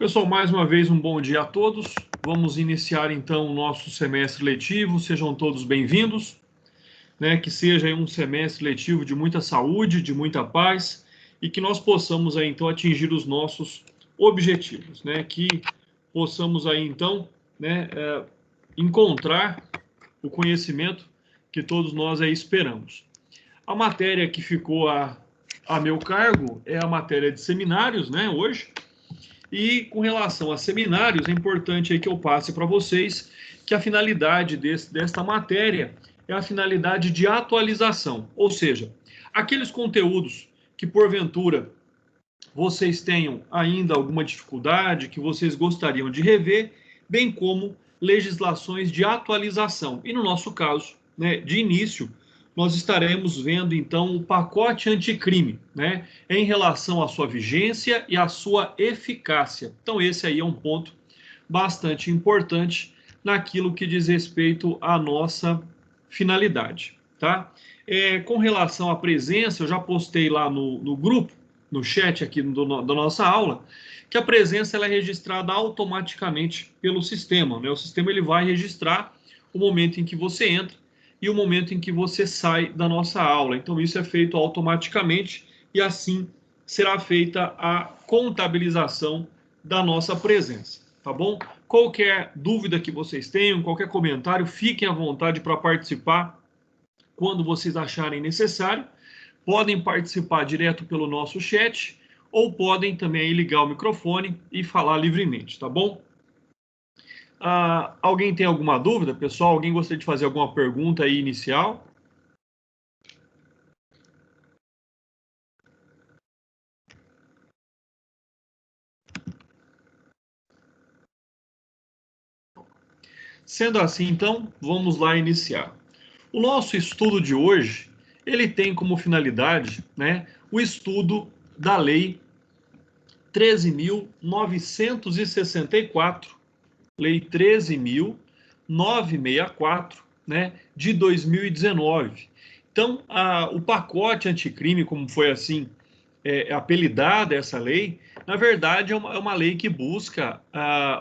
Pessoal, mais uma vez um bom dia a todos. Vamos iniciar então o nosso semestre letivo. Sejam todos bem-vindos, né? Que seja aí um semestre letivo de muita saúde, de muita paz e que nós possamos aí então atingir os nossos objetivos, né? Que possamos aí então, né, encontrar o conhecimento que todos nós aí esperamos. A matéria que ficou a meu cargo é a matéria de seminários, né, hoje. E com relação a seminários, é importante aí que eu passe para vocês que a finalidade desta matéria é a finalidade de atualização, ou seja, aqueles conteúdos que porventura vocês tenham ainda alguma dificuldade, que vocês gostariam de rever, bem como legislações de atualização. E no nosso caso, né, de início, nós estaremos vendo então o pacote anticrime, né, em relação à sua vigência e à sua eficácia. Então esse aí é um ponto bastante importante naquilo que diz respeito à nossa finalidade, tá? Com relação à presença, eu já postei lá no grupo, no chat aqui da nossa aula, que a presença ela é registrada automaticamente pelo sistema, né? O sistema ele vai registrar o momento em que você entra e o momento em que você sai da nossa aula. Então isso é feito automaticamente e assim será feita a contabilização da nossa presença, tá bom? Qualquer dúvida que vocês tenham, qualquer comentário, fiquem à vontade para participar quando vocês acharem necessário. Podem participar direto pelo nosso chat ou podem também ligar o microfone e falar livremente, tá bom? Alguém tem alguma dúvida, pessoal? Alguém gostaria de fazer alguma pergunta aí inicial? Sendo assim, então, vamos lá iniciar. O nosso estudo de hoje, ele tem como finalidade, né, o estudo da Lei 13.964, Lei 13.964, né, de 2019. Então, o pacote anticrime, como foi assim apelidada essa lei, na verdade é uma lei que busca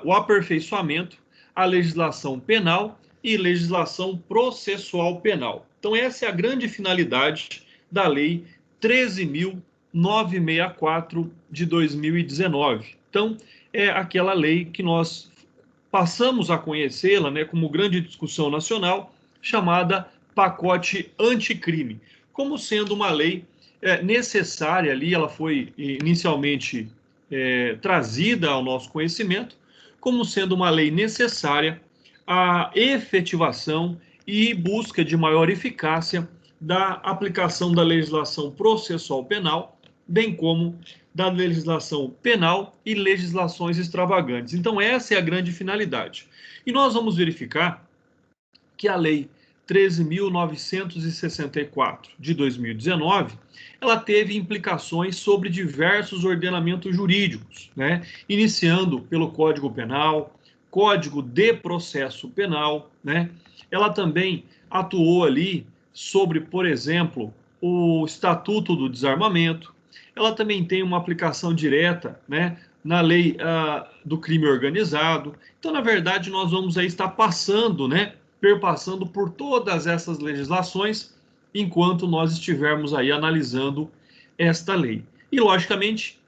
o aperfeiçoamento à legislação penal e legislação processual penal. Então, essa é a grande finalidade da Lei 13.964 de 2019. Então, é aquela lei que nós passamos a conhecê-la, né, como grande discussão nacional, chamada pacote anticrime, como sendo uma lei necessária ali, ela foi inicialmente trazida ao nosso conhecimento, como sendo uma lei necessária à efetivação e busca de maior eficácia da aplicação da legislação processual penal, bem como da legislação penal e legislações extravagantes. Então, essa é a grande finalidade. E nós vamos verificar que a Lei 13.964 de 2019, ela teve implicações sobre diversos ordenamentos jurídicos, né? Iniciando pelo Código Penal, Código de Processo Penal, né? Ela também atuou ali sobre, por exemplo, o Estatuto do Desarmamento. Ela também tem uma aplicação direta, né, na lei do crime organizado. Então, na verdade, nós vamos aí estar passando, né, perpassando por todas essas legislações enquanto nós estivermos aí analisando esta lei. E, logicamente,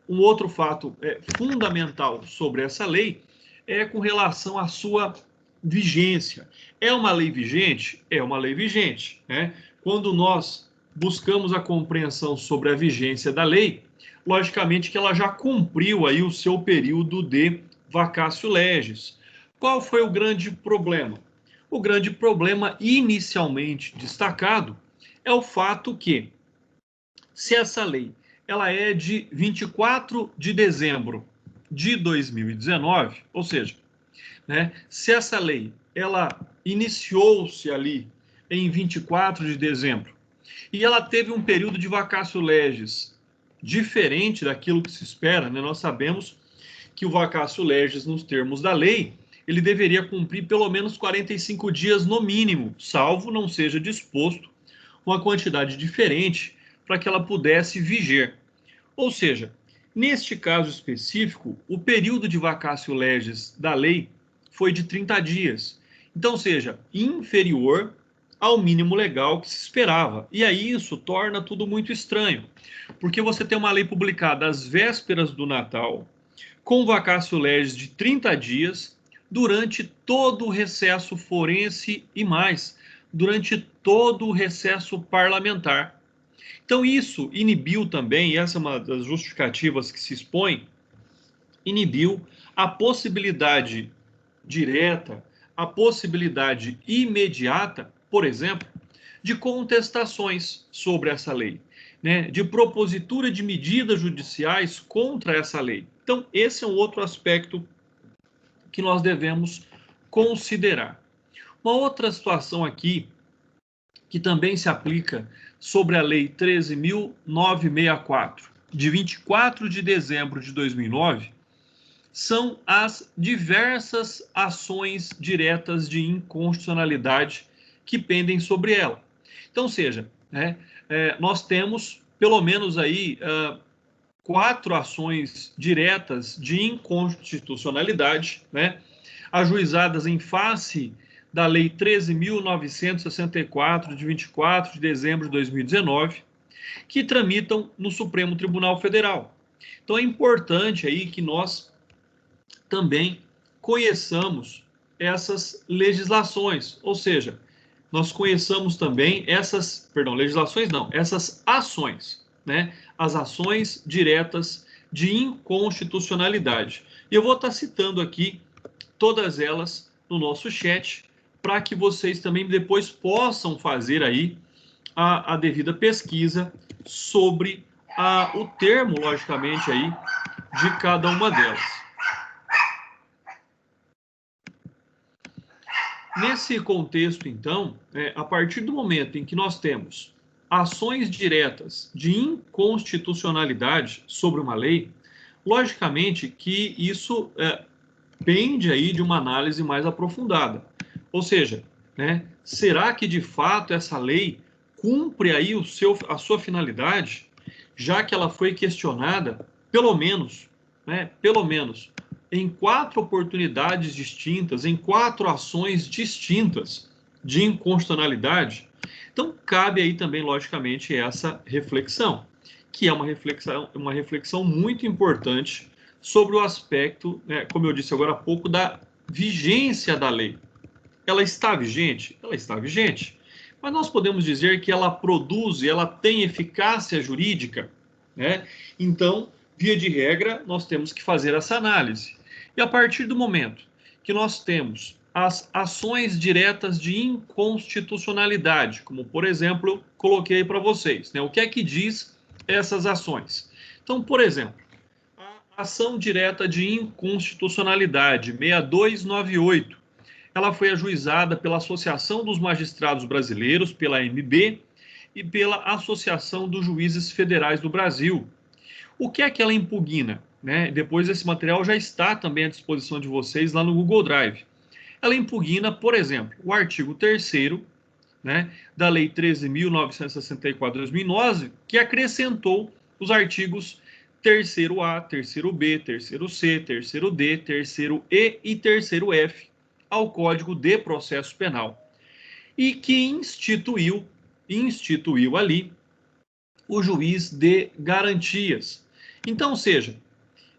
um outro fato fundamental sobre essa lei é com relação à sua vigência. É uma lei vigente? É uma lei vigente, né? Quando nós buscamos a compreensão sobre a vigência da lei, logicamente que ela já cumpriu aí o seu período de vacatio legis. Qual foi o grande problema? O grande problema inicialmente destacado é o fato que, se essa lei ela é de 24 de dezembro de 2019, ou seja, né, se essa lei ela iniciou-se ali em 24 de dezembro e ela teve um período de vacatio legis diferente daquilo que se espera, né? Nós sabemos que o vacatio legis, nos termos da lei, ele deveria cumprir pelo menos 45 dias no mínimo, salvo não seja disposto uma quantidade diferente para que ela pudesse viger. Ou seja, Neste caso específico, o período de vacatio legis da lei foi de 30 dias. Então, seja, inferior ao mínimo legal que se esperava. E aí isso torna tudo muito estranho, porque você tem uma lei publicada às vésperas do Natal, com vacatio legis de 30 dias, durante todo o recesso forense e mais, durante todo o recesso parlamentar. Então isso inibiu também, e essa é uma das justificativas que se expõe, inibiu a possibilidade direta, a possibilidade imediata, por exemplo, de contestações sobre essa lei, né, de propositura de medidas judiciais contra essa lei. Então, esse é um outro aspecto que nós devemos considerar. Uma outra situação aqui, que também se aplica sobre a Lei 13.964, de 24 de dezembro de 2009, são as diversas ações diretas de inconstitucionalidade que pendem sobre ela. Então, seja, nós temos pelo menos aí 4 ações diretas de inconstitucionalidade, né, ajuizadas em face da Lei 13.964, de 24 de dezembro de 2019, que tramitam no Supremo Tribunal Federal. Então, é importante aí que nós também conheçamos essas legislações, ou seja, nós conheçamos também essas ações, né? As ações diretas de inconstitucionalidade. E eu vou estar citando aqui todas elas no nosso chat, para que vocês também depois possam fazer aí a devida pesquisa sobre o termo, logicamente, aí, de cada uma delas. Nesse contexto, então, a partir do momento em que nós temos ações diretas de inconstitucionalidade sobre uma lei, logicamente que isso pende aí de uma análise mais aprofundada. Ou seja, né, será que de fato essa lei cumpre aí a sua finalidade, já que ela foi questionada pelo menos em 4 oportunidades distintas, em 4 ações distintas de inconstitucionalidade? Então, cabe aí também, logicamente, essa reflexão, que é uma reflexão muito importante sobre o aspecto, como eu disse agora há pouco, da vigência da lei. Ela está vigente? Ela está vigente. Mas nós podemos dizer que ela produz, ela tem eficácia jurídica, né? Então, via de regra, nós temos que fazer essa análise. E a partir do momento que nós temos as ações diretas de inconstitucionalidade, como, por exemplo, coloquei para vocês, né? O que é que diz essas ações? Então, por exemplo, a ação direta de inconstitucionalidade 6298, ela foi ajuizada pela Associação dos Magistrados Brasileiros, pela AMB, e pela Associação dos Juízes Federais do Brasil. O que é que ela impugna? Né? Depois esse material já está também à disposição de vocês lá no Google Drive. Ela impugna, por exemplo, o artigo 3º, né, da Lei 13.964 de 2009, que acrescentou os artigos 3º-A, 3º-B, 3º-C, 3º-D, 3º-E e 3º-F ao Código de Processo Penal, e que instituiu ali o juiz de garantias. Então, seja,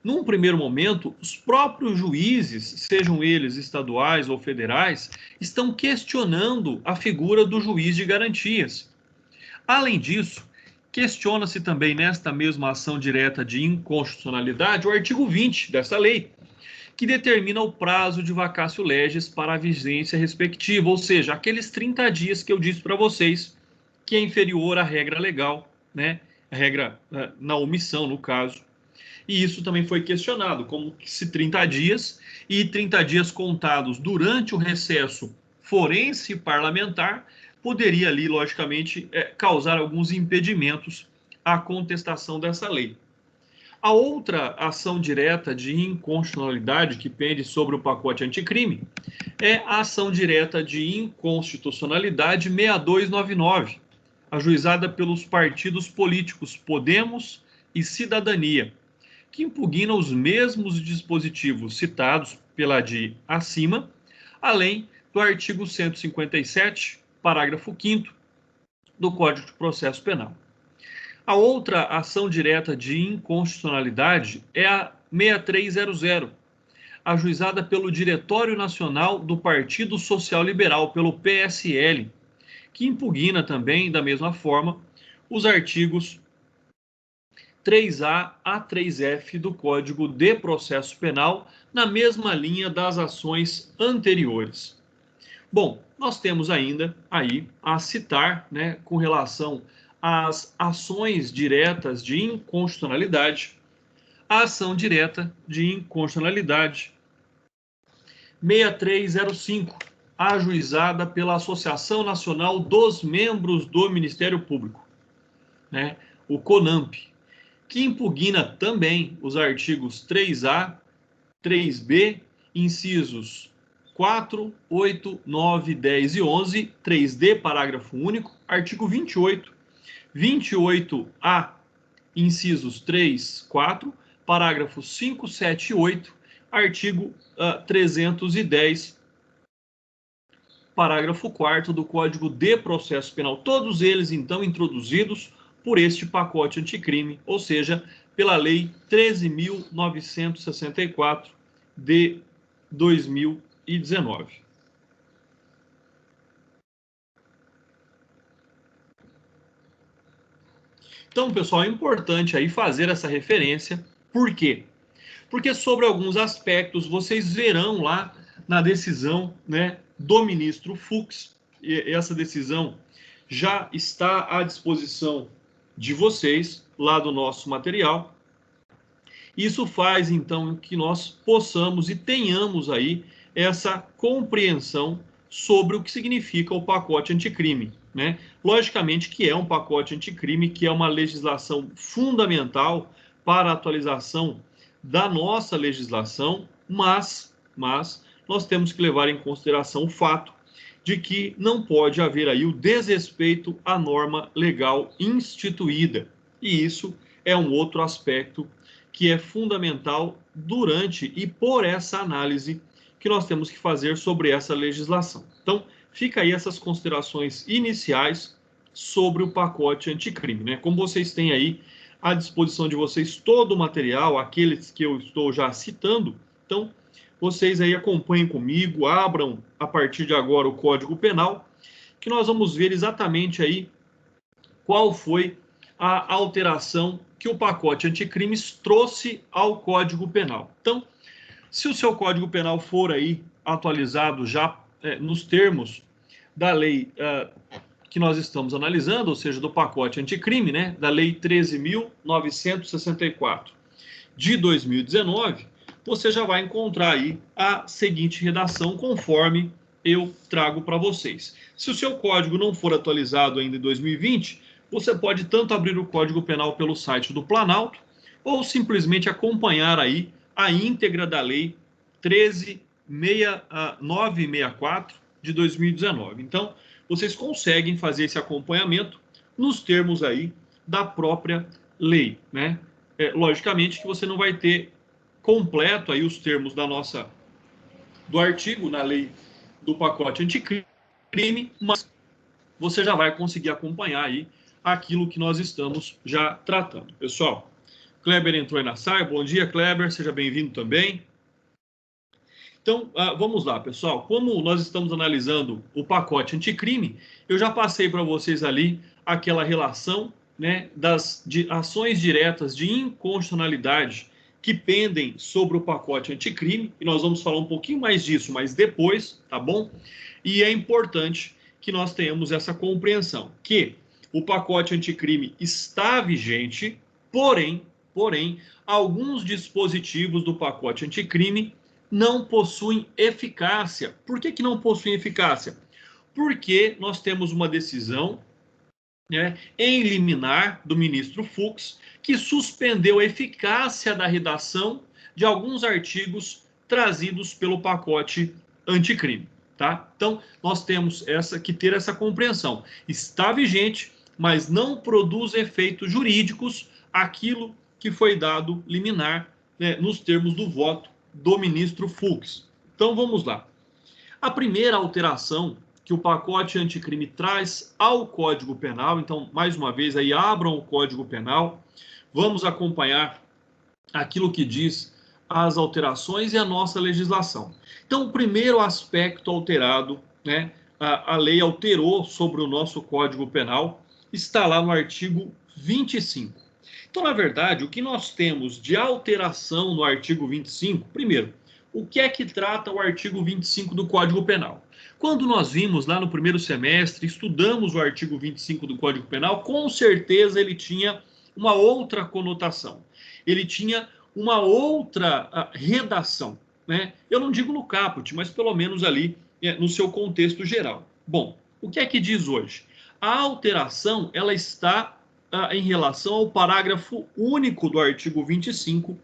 num primeiro momento, os próprios juízes, sejam eles estaduais ou federais, estão questionando a figura do juiz de garantias. Além disso, questiona-se também nesta mesma ação direta de inconstitucionalidade o artigo 20 dessa lei, que determina o prazo de vacatio legis para a vigência respectiva, ou seja, aqueles 30 dias que eu disse para vocês, que é inferior à regra legal, né? A regra na omissão, no caso. E isso também foi questionado, como se 30 dias e 30 dias contados durante o recesso forense parlamentar poderia ali, logicamente, causar alguns impedimentos à contestação dessa lei. A outra ação direta de inconstitucionalidade que pende sobre o pacote anticrime é a ação direta de inconstitucionalidade 6299, ajuizada pelos partidos políticos Podemos e Cidadania, que impugna os mesmos dispositivos citados pela ADI acima, além do artigo 157, parágrafo 5º do Código de Processo Penal. A outra ação direta de inconstitucionalidade é a 6300, ajuizada pelo Diretório Nacional do Partido Social Liberal, pelo PSL, que impugna também, da mesma forma, os artigos 3A a 3F do Código de Processo Penal, na mesma linha das ações anteriores. Bom, nós temos ainda aí a citar, né, com relação às ações diretas de inconstitucionalidade, a ação direta de inconstitucionalidade 6305, ajuizada pela Associação Nacional dos Membros do Ministério Público, né, o CONAMP, que impugna também os artigos 3A, 3B, incisos 4, 8, 9, 10 e 11, 3D, parágrafo único, artigo 28, 28A, incisos 3, 4, parágrafos 5, 7 e 8, artigo 310, parágrafo 4º do Código de Processo Penal. Todos eles, então, introduzidos por este pacote anticrime, ou seja, pela Lei 13.964 de 2019. Então, pessoal, é importante aí fazer essa referência. Por quê? Porque sobre alguns aspectos vocês verão lá na decisão, né, do ministro Fux, e essa decisão já está à disposição de vocês lá do nosso material. Isso faz, então, que nós possamos e tenhamos aí essa compreensão sobre o que significa o pacote anticrime, né? Logicamente que é um pacote anticrime, que é uma legislação fundamental para a atualização da nossa legislação, mas nós temos que levar em consideração o fato de que não pode haver aí o desrespeito à norma legal instituída. E isso é um outro aspecto que é fundamental durante e por essa análise que nós temos que fazer sobre essa legislação. Então, fica aí essas considerações iniciais sobre o pacote anticrime, né? Como vocês têm aí à disposição de vocês todo o material, aqueles que eu estou já citando, então vocês aí acompanhem comigo, abram a partir de agora o Código Penal, que nós vamos ver exatamente aí qual foi a alteração que o pacote anticrimes trouxe ao Código Penal. Então, se o seu Código Penal for aí atualizado já nos termos da lei que nós estamos analisando, ou seja, do pacote anticrime, né, da Lei 13.964 de 2019, você já vai encontrar aí a seguinte redação, conforme eu trago para vocês. Se o seu código não for atualizado ainda em 2020, você pode tanto abrir o Código Penal pelo site do Planalto, ou simplesmente acompanhar aí a íntegra da Lei 13.964 de 2019. Então, vocês conseguem fazer esse acompanhamento nos termos aí da própria lei, né? Logicamente que você não vai ter completo aí os termos do artigo na lei do pacote anticrime, mas você já vai conseguir acompanhar aí aquilo que nós estamos já tratando. Pessoal, Kleber entrou aí na sala. Bom dia, Kleber, seja bem-vindo também. Então, vamos lá, pessoal. Como nós estamos analisando o pacote anticrime, eu já passei para vocês ali aquela relação, né, de ações diretas de inconstitucionalidade que pendem sobre o pacote anticrime, e nós vamos falar um pouquinho mais disso, mas depois, tá bom? E é importante que nós tenhamos essa compreensão, que o pacote anticrime está vigente, porém, alguns dispositivos do pacote anticrime não possuem eficácia. Por que não possuem eficácia? Porque nós temos uma decisão, né, em liminar do ministro Fux, que suspendeu a eficácia da redação de alguns artigos trazidos pelo pacote anticrime, tá? Então, nós temos que ter essa compreensão. Está vigente, mas não produz efeitos jurídicos aquilo que foi dado liminar, né, nos termos do voto do ministro Fux. Então vamos lá. A primeira alteração que o pacote anticrime traz ao Código Penal, então, mais uma vez, aí abram o Código Penal, vamos acompanhar aquilo que diz as alterações e a nossa legislação. Então, o primeiro aspecto alterado, né, a lei alterou sobre o nosso Código Penal, está lá no artigo 25. Então, na verdade, o que nós temos de alteração no artigo 25, primeiro, o que é que trata o artigo 25 do Código Penal? Quando nós vimos lá no primeiro semestre, estudamos o artigo 25 do Código Penal, com certeza ele tinha uma outra conotação. Ele tinha uma outra redação, né? Eu não digo no caput, mas pelo menos ali no seu contexto geral. Bom, o que é que diz hoje? A alteração, ela está em relação ao parágrafo único do artigo 25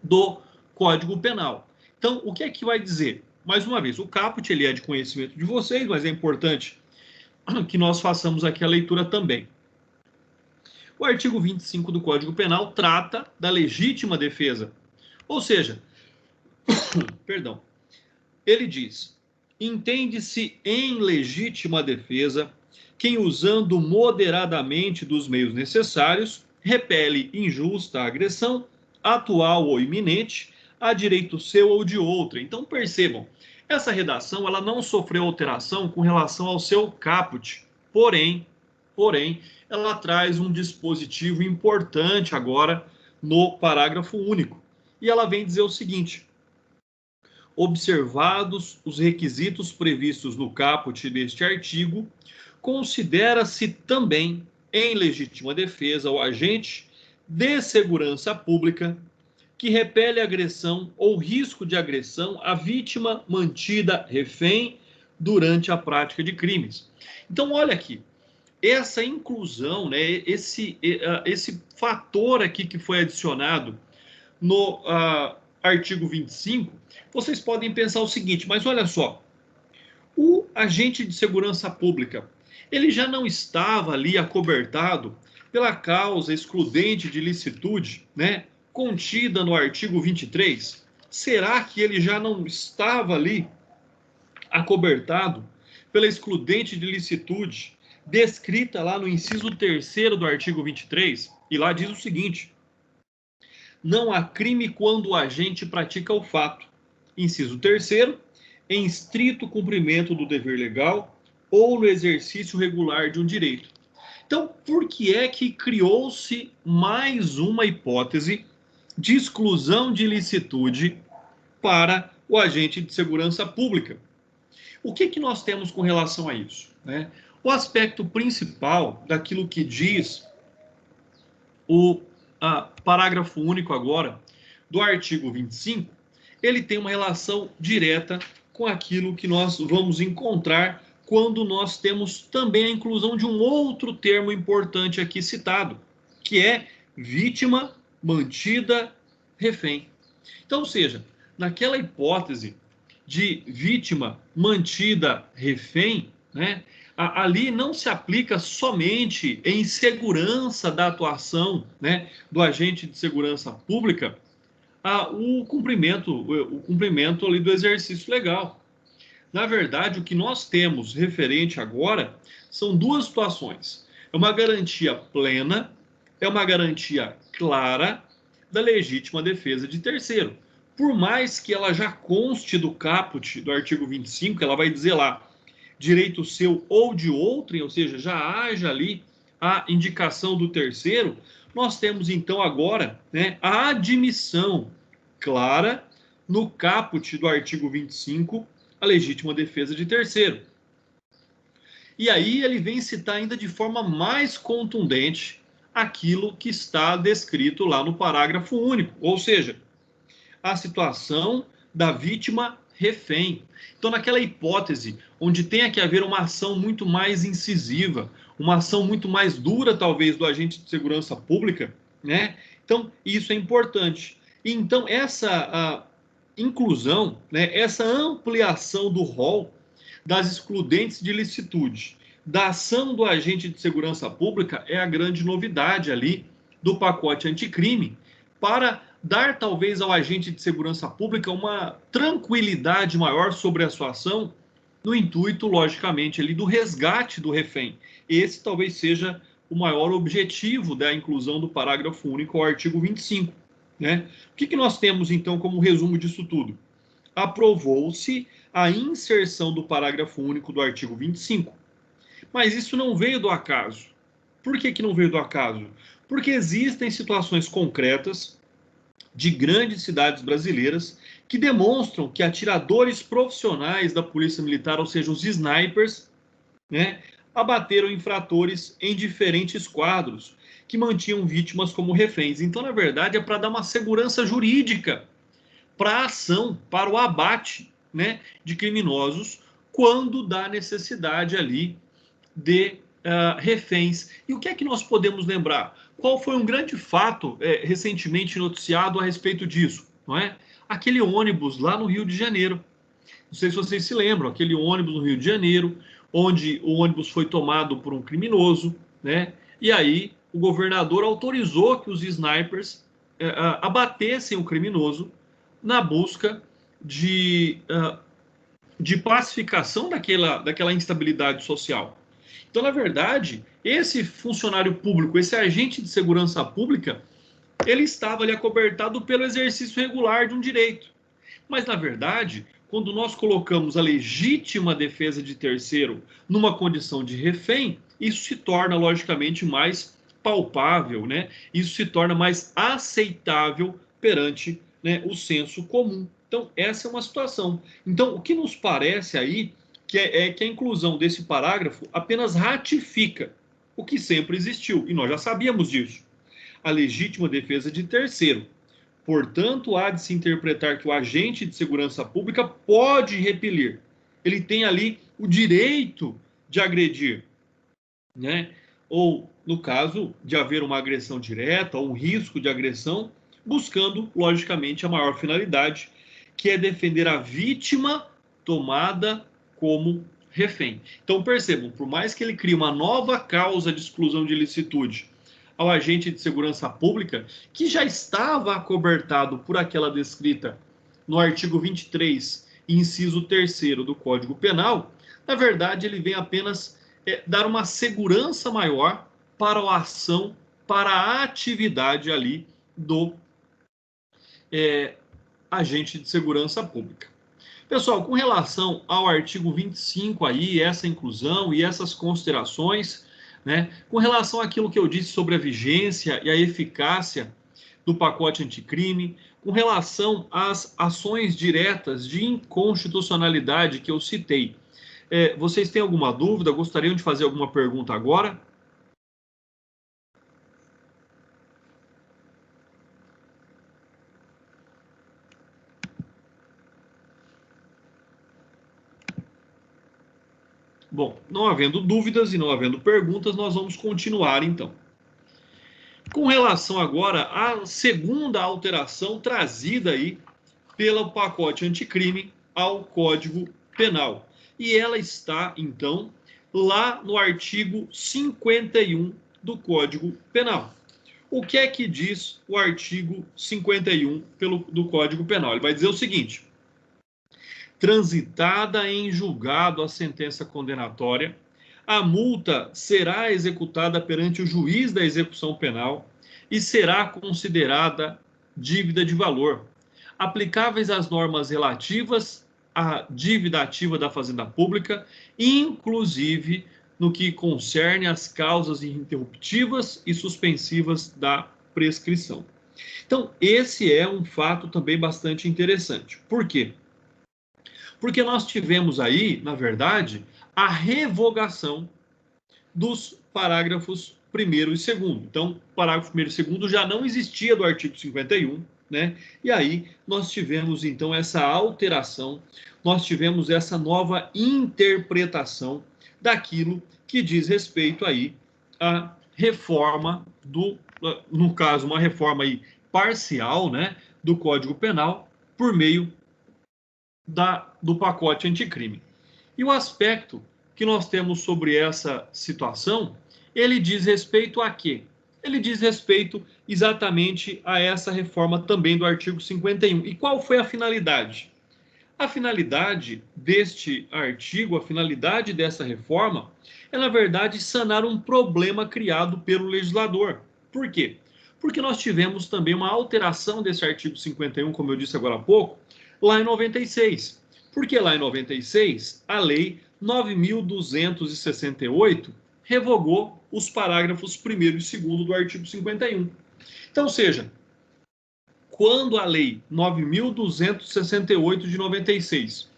do Código Penal. Então, o que é que vai dizer? Mais uma vez, o caput ele é de conhecimento de vocês, mas é importante que nós façamos aqui a leitura também. O artigo 25 do Código Penal trata da legítima defesa. Ou seja, perdão, ele diz: entende-se em legítima defesa quem, usando moderadamente dos meios necessários, repele injusta agressão, atual ou iminente, a direito seu ou de outra. Então, percebam, essa redação ela não sofreu alteração com relação ao seu caput, porém, ela traz um dispositivo importante agora no parágrafo único. E ela vem dizer o seguinte: observados os requisitos previstos no caput deste artigo, considera-se também em legítima defesa o agente de segurança pública que repele agressão ou risco de agressão à vítima mantida refém durante a prática de crimes. Então, olha aqui, essa inclusão, né, esse fator aqui que foi adicionado no artigo 25, vocês podem pensar o seguinte, mas olha só, o agente de segurança pública, ele já não estava ali acobertado pela causa excludente de licitude, né, contida no artigo 23? Será que ele já não estava ali acobertado pela excludente de licitude, descrita lá no inciso 3º do artigo 23? E lá diz o seguinte: não há crime quando o agente pratica o fato. Inciso 3º, em estrito cumprimento do dever legal ou no exercício regular de um direito. Então, por que é que criou-se mais uma hipótese de exclusão de licitude para o agente de segurança pública? O que nós temos com relação a isso, né? O aspecto principal daquilo que diz o parágrafo único agora do artigo 25, ele tem uma relação direta com aquilo que nós vamos encontrar quando nós temos também a inclusão de um outro termo importante aqui citado, que é vítima mantida refém. Então, ou seja, naquela hipótese de vítima mantida refém, né, ali não se aplica somente em segurança da atuação, né, do agente de segurança pública o cumprimento ali do exercício legal. Na verdade, o que nós temos referente agora são duas situações. É uma garantia plena, é uma garantia clara da legítima defesa de terceiro. Por mais que ela já conste do caput do artigo 25, ela vai dizer lá, direito seu ou de outrem, ou seja, já haja ali a indicação do terceiro, nós temos então agora, né, a admissão clara no caput do artigo 25, a legítima defesa de terceiro. E aí ele vem citar ainda de forma mais contundente aquilo que está descrito lá no parágrafo único, ou seja, a situação da vítima refém. Então, naquela hipótese onde tenha que haver uma ação muito mais incisiva, uma ação muito mais dura, talvez, do agente de segurança pública, né? Então, isso é importante. Então, essa inclusão, né, essa ampliação do rol das excludentes de licitude, da ação do agente de segurança pública, é a grande novidade ali do pacote anticrime para dar talvez ao agente de segurança pública uma tranquilidade maior sobre a sua ação, no intuito, logicamente, ali do resgate do refém. Esse talvez seja o maior objetivo da inclusão do parágrafo único ao artigo 25. Né? O que nós temos, então, como resumo disso tudo? Aprovou-se a inserção do parágrafo único do artigo 25. Mas isso não veio do acaso. Por que não veio do acaso? Porque existem situações concretas de grandes cidades brasileiras que demonstram que atiradores profissionais da Polícia Militar, ou seja, os snipers, né, abateram infratores em diferentes quadros que mantinham vítimas como reféns. Então, na verdade, é para dar uma segurança jurídica para a ação, para o abate, né, de criminosos, quando dá necessidade ali de reféns. E o que é que nós podemos lembrar? Qual foi um grande fato recentemente noticiado a respeito disso? Não é? Aquele ônibus lá no Rio de Janeiro. Não sei se vocês se lembram, aquele ônibus no Rio de Janeiro, onde o ônibus foi tomado por um criminoso, né? E aí o governador autorizou que os snipers abatessem o criminoso na busca de pacificação daquela instabilidade social. Então, na verdade, esse funcionário público, esse agente de segurança pública, ele estava ali acobertado pelo exercício regular de um direito. Mas, na verdade, quando nós colocamos a legítima defesa de terceiro numa condição de refém, isso se torna, logicamente, mais palpável, né? Isso se torna mais aceitável perante, né, o senso comum. Então, essa é uma situação. Então, o que nos parece aí que a inclusão desse parágrafo apenas ratifica o que sempre existiu, e nós já sabíamos disso. A legítima defesa de terceiro. Portanto, há de se interpretar que o agente de segurança pública pode repelir. Ele tem ali o direito de agredir, né? Ou, no caso de haver uma agressão direta ou um risco de agressão, buscando, logicamente, a maior finalidade, que é defender a vítima tomada como refém. Então, percebam, por mais que ele crie uma nova causa de exclusão de ilicitude ao agente de segurança pública, que já estava acobertado por aquela descrita no artigo 23, inciso 3º do Código Penal, na verdade, ele vem apenas dar uma segurança maior para a ação, para a atividade ali do agente de segurança pública. Pessoal, com relação ao artigo 25 aí, essa inclusão e essas considerações, né, com relação àquilo que eu disse sobre a vigência e a eficácia do pacote anticrime, com relação às ações diretas de inconstitucionalidade que eu citei, vocês têm alguma dúvida? Gostariam de fazer alguma pergunta agora? Bom, não havendo dúvidas e não havendo perguntas, nós vamos continuar então. Com relação agora à segunda alteração trazida aí pelo pacote anticrime ao Código Penal. E ela está, então, lá no artigo 51 do Código Penal. O que é que diz o artigo 51 do Código Penal? Ele vai dizer o seguinte: transitada em julgado a sentença condenatória, a multa será executada perante o juiz da execução penal e será considerada dívida de valor, aplicáveis às normas relativas à dívida ativa da Fazenda Pública, inclusive no que concerne às causas interruptivas e suspensivas da prescrição. Então, esse é um fato também bastante interessante. Por quê? Porque nós tivemos aí, na verdade, a revogação dos parágrafos 1º e 2º. Então, o parágrafo 1º e 2º já não existia do artigo 51, né? E aí nós tivemos, então, essa alteração, nós tivemos essa nova interpretação daquilo que diz respeito aí à reforma no caso, uma reforma aí parcial, né, do Código Penal por meio do pacote anticrime. E o aspecto que nós temos sobre essa situação, ele diz respeito a quê? ele diz respeito exatamente a essa reforma também do artigo 51. E qual foi a finalidade? A finalidade deste artigo, a finalidade dessa reforma, é, na verdade, sanar um problema criado pelo legislador. Por quê? Porque nós tivemos também uma alteração desse artigo 51, como eu disse agora há pouco, lá em 96. Porque lá em 96, a Lei 9.268 revogou os parágrafos 1º e 2º do artigo 51. Então, ou seja, quando a Lei 9.268 de 96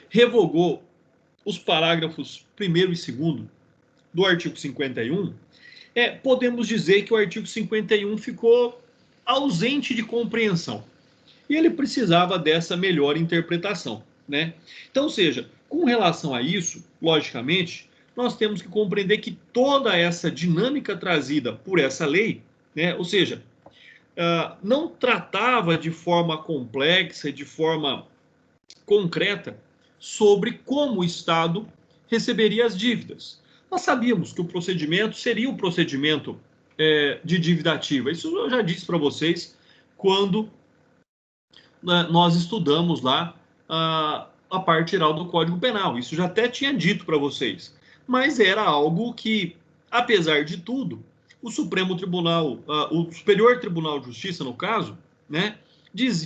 revogou os parágrafos 1º e 2º do artigo 51, podemos dizer que o artigo 51 ficou ausente de compreensão. E ele precisava dessa melhor interpretação, né? Então, ou seja, com relação a isso, logicamente, nós temos que compreender que toda essa dinâmica trazida por essa lei, né, ou seja, não tratava de forma complexa, de forma concreta, sobre como o Estado receberia as dívidas. Nós sabíamos que o procedimento seria o procedimento de dívida ativa. Isso eu já disse para vocês quando nós estudamos lá a parte geral do Código Penal. Isso já até tinha dito para vocês. Mas era algo que, apesar de tudo, o Supremo Tribunal, o Superior Tribunal de Justiça, no caso, né,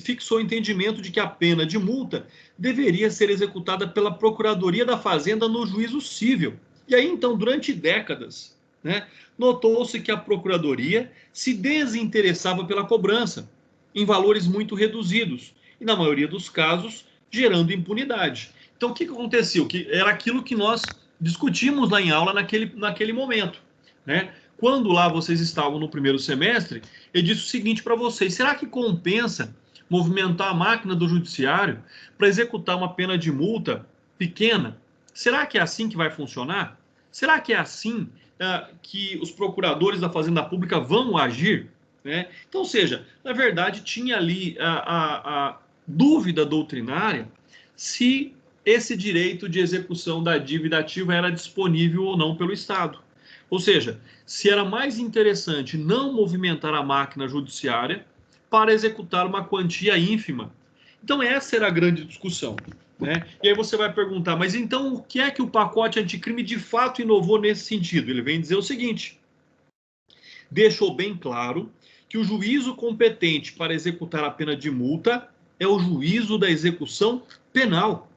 fixou o entendimento de que a pena de multa deveria ser executada pela Procuradoria da Fazenda no juízo cível. E aí, então, durante décadas, né, notou-se que a Procuradoria se desinteressava pela cobrança, em valores muito reduzidos, e na maioria dos casos, gerando impunidade. Então, o que aconteceu? Que era aquilo que nós discutimos lá em aula naquele momento, né? Quando lá vocês estavam no primeiro semestre, eu disse o seguinte para vocês: será que compensa movimentar a máquina do judiciário para executar uma pena de multa pequena? Será que é assim que vai funcionar? Será que é assim que os procuradores da Fazenda Pública vão agir? Né? Então, ou seja, na verdade, tinha ali a dúvida doutrinária se esse direito de execução da dívida ativa era disponível ou não pelo Estado. Ou seja, se era mais interessante não movimentar a máquina judiciária para executar uma quantia ínfima. Então, essa era a grande discussão. Né? E aí você vai perguntar, mas então o que é que o pacote anticrime de fato inovou nesse sentido? Ele vem dizer o seguinte: deixou bem claro que o juízo competente para executar a pena de multa é o juízo da execução penal,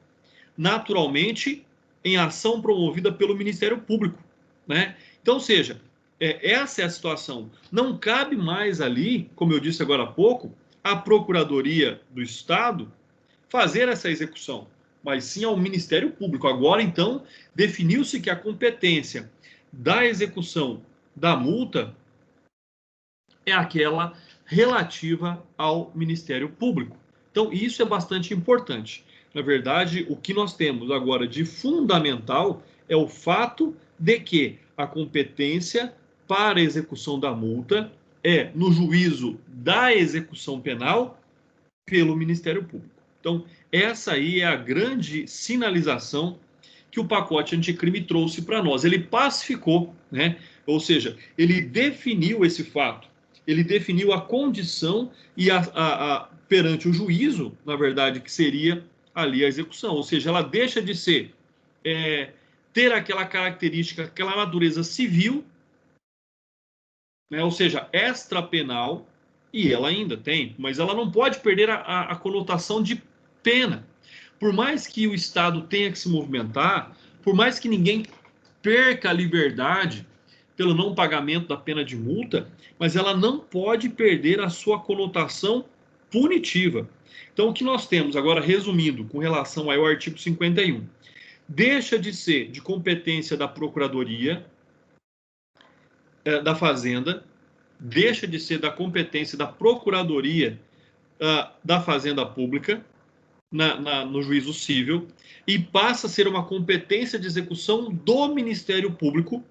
naturalmente em ação promovida pelo Ministério Público, né? Então, ou seja, essa é a situação. Não cabe mais ali, como eu disse agora há pouco, a Procuradoria do Estado fazer essa execução, mas sim ao Ministério Público. Agora, então, definiu-se que a competência da execução da multa é aquela relativa ao Ministério Público. Então, isso é bastante importante. Na verdade, o que nós temos agora de fundamental é o fato de que a competência para a execução da multa é no juízo da execução penal pelo Ministério Público. Então, essa aí é a grande sinalização que o pacote anticrime trouxe para nós. Ele pacificou, né? Ou seja, ele definiu esse fato, ele definiu a condição e perante o juízo, na verdade, que seria ali a execução. Ou seja, ela deixa de ser ter aquela característica, aquela natureza civil, né? Ou seja, extrapenal, e ela ainda tem, mas ela não pode perder a conotação de pena. Por mais que o Estado tenha que se movimentar, por mais que ninguém perca a liberdade pelo não pagamento da pena de multa, mas ela não pode perder a sua conotação punitiva. Então, o que nós temos, agora resumindo, com relação ao artigo 51, deixa de ser de competência da Procuradoria da Fazenda, deixa de ser da competência da Procuradoria da Fazenda Pública, no juízo cível, e passa a ser uma competência de execução do Ministério Público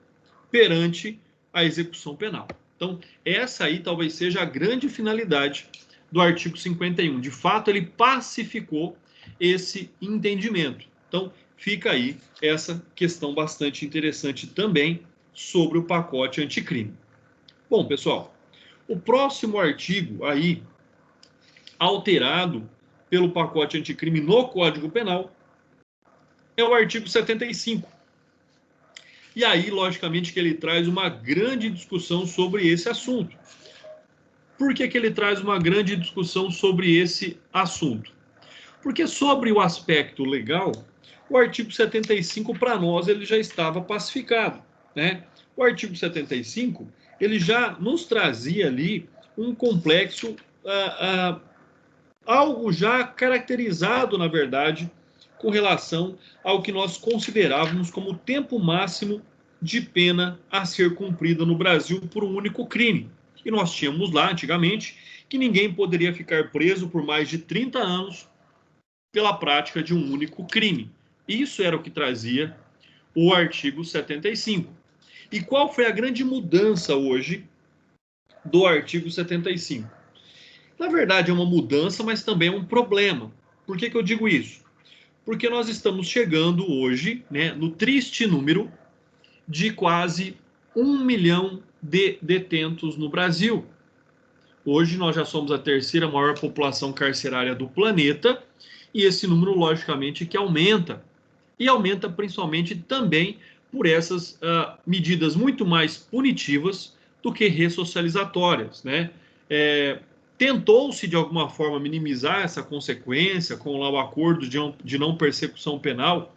perante a execução penal. Então, essa aí talvez seja a grande finalidade do artigo 51. De fato, ele pacificou esse entendimento. Então, fica aí essa questão bastante interessante também sobre o pacote anticrime. Bom, pessoal, o próximo artigo aí, alterado pelo pacote anticrime no Código Penal, é o artigo 75. E aí, logicamente, que ele traz uma grande discussão sobre esse assunto. Por que ele traz uma grande discussão sobre esse assunto? Porque sobre o aspecto legal, o artigo 75, para nós, ele já estava pacificado, né? O artigo 75, ele já nos trazia ali um complexo, algo já caracterizado, na verdade, com relação ao que nós considerávamos como o tempo máximo de pena a ser cumprida no Brasil por um único crime. E nós tínhamos lá, antigamente, que ninguém poderia ficar preso por mais de 30 anos pela prática de um único crime. Isso era o que trazia o artigo 75. E qual foi a grande mudança hoje do artigo 75? Na verdade, é uma mudança, mas também é um problema. Por que eu digo isso? Porque nós estamos chegando hoje, né, no triste número de quase 1 milhão de detentos no Brasil. Hoje nós já somos a terceira maior população carcerária do planeta, e esse número, logicamente, que aumenta. E aumenta principalmente também por essas medidas muito mais punitivas do que ressocializatórias, né? Tentou-se, de alguma forma, minimizar essa consequência com lá o acordo de não persecução penal,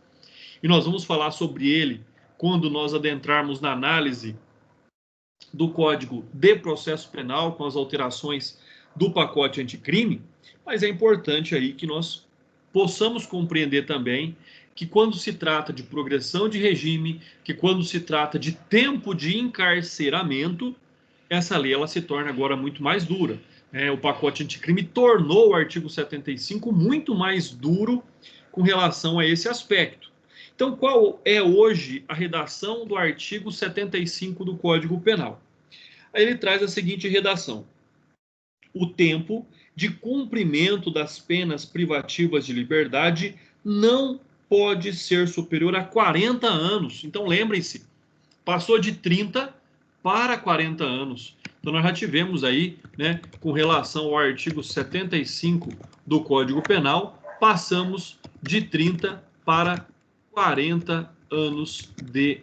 e nós vamos falar sobre ele quando nós adentrarmos na análise do Código de Processo Penal, com as alterações do pacote anticrime, mas é importante aí que nós possamos compreender também que quando se trata de progressão de regime, que quando se trata de tempo de encarceramento, essa lei ela se torna agora muito mais dura. O pacote anticrime tornou o artigo 75 muito mais duro com relação a esse aspecto. Então, qual é hoje a redação do artigo 75 do Código Penal? Aí ele traz a seguinte redação: o tempo de cumprimento das penas privativas de liberdade não pode ser superior a 40 anos. Então, lembrem-se, passou de 30 para 40 anos. Então, nós já tivemos aí, né, com relação ao artigo 75 do Código Penal, passamos de 30 para 40 anos de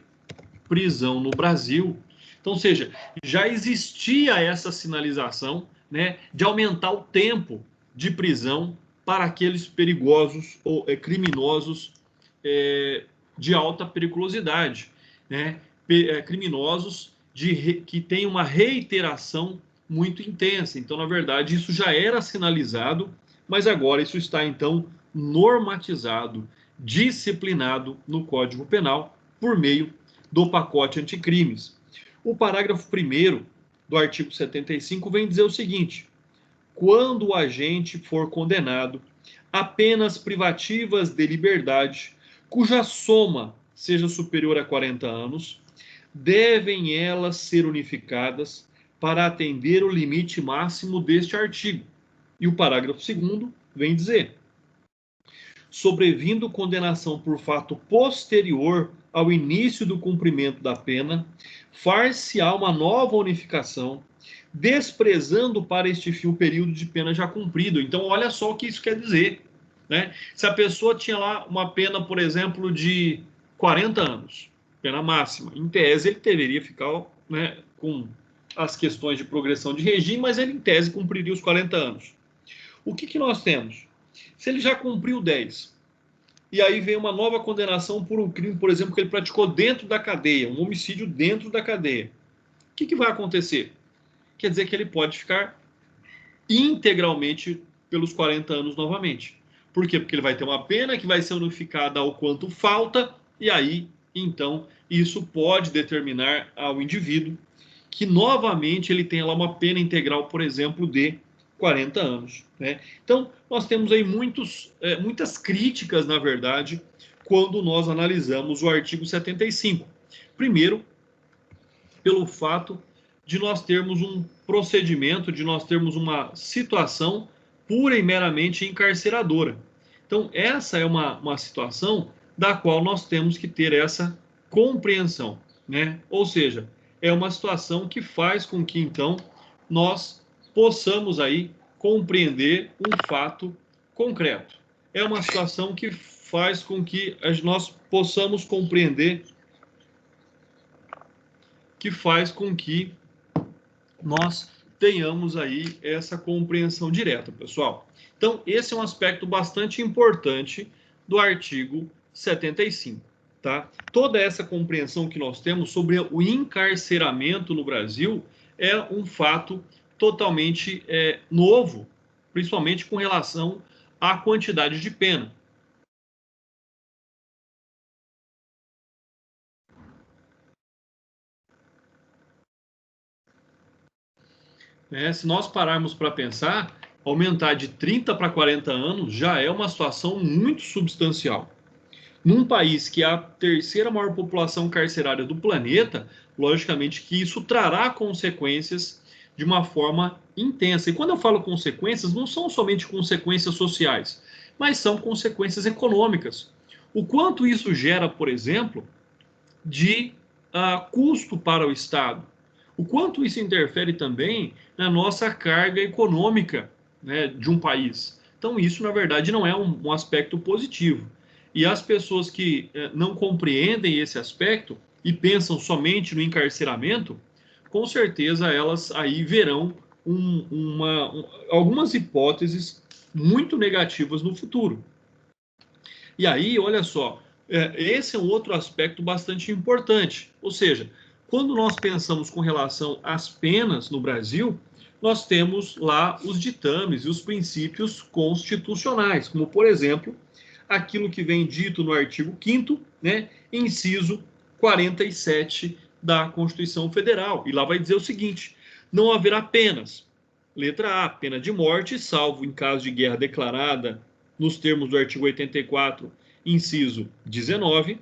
prisão no Brasil. Então, ou seja, já existia essa sinalização, né, de aumentar o tempo de prisão para aqueles perigosos ou criminosos de alta periculosidade, né, criminosos que têm uma reiteração muito intensa. Então, na verdade, isso já era sinalizado, mas agora isso está, então, normatizado, disciplinado no Código Penal por meio do pacote anticrimes. O parágrafo 1º do artigo 75 vem dizer o seguinte: quando o agente for condenado a penas privativas de liberdade, cuja soma seja superior a 40 anos, devem elas ser unificadas para atender o limite máximo deste artigo. E o parágrafo 2º vem dizer: sobrevindo condenação por fato posterior ao início do cumprimento da pena, far-se-á uma nova unificação, desprezando para este fim o período de pena já cumprido. Então, olha só o que isso quer dizer, né? Se a pessoa tinha lá uma pena, por exemplo, de 40 anos, pena máxima, em tese ele deveria ficar, né, com as questões de progressão de regime, mas ele, em tese, cumpriria os 40 anos. O que nós temos? Se ele já cumpriu 10, e aí vem uma nova condenação por um crime, por exemplo, que ele praticou dentro da cadeia, um homicídio dentro da cadeia, o que vai acontecer? Quer dizer que ele pode ficar integralmente pelos 40 anos novamente. Por quê? Porque ele vai ter uma pena que vai ser unificada ao quanto falta, e aí, então, isso pode determinar ao indivíduo que novamente ele tenha lá uma pena integral, por exemplo, de 40 anos, né? Então, nós temos aí muitas críticas, na verdade, quando nós analisamos o artigo 75. Primeiro, pelo fato de nós termos um procedimento, de nós termos uma situação pura e meramente encarceradora. Então, essa é uma situação da qual nós temos que ter essa compreensão, né? Ou seja, é uma situação que faz com que, então, nós possamos aí compreender um fato concreto. É uma situação que faz com que nós possamos compreender, que faz com que nós tenhamos aí essa compreensão direta, pessoal. Então, esse é um aspecto bastante importante do artigo 75, tá? Toda essa compreensão que nós temos sobre o encarceramento no Brasil é um fato totalmente novo, principalmente com relação à quantidade de pena. Se nós pararmos para pensar, aumentar de 30 para 40 anos já é uma situação muito substancial. Num país que é a terceira maior população carcerária do planeta, logicamente que isso trará consequências de uma forma intensa. E quando eu falo consequências, não são somente consequências sociais, mas são consequências econômicas. O quanto isso gera, por exemplo, de custo para o Estado. O quanto isso interfere também na nossa carga econômica, né, de um país. Então, isso, na verdade, não é um aspecto positivo. E as pessoas que não compreendem esse aspecto e pensam somente no encarceramento, com certeza elas aí verão algumas hipóteses muito negativas no futuro. E aí, olha só, esse é um outro aspecto bastante importante. Ou seja, quando nós pensamos com relação às penas no Brasil, nós temos lá os ditames e os princípios constitucionais, como, por exemplo, aquilo que vem dito no artigo 5º, né, inciso 47 da Constituição Federal. E lá vai dizer o seguinte: não haverá penas. Letra A, pena de morte, salvo em caso de guerra declarada nos termos do artigo 84, inciso 19.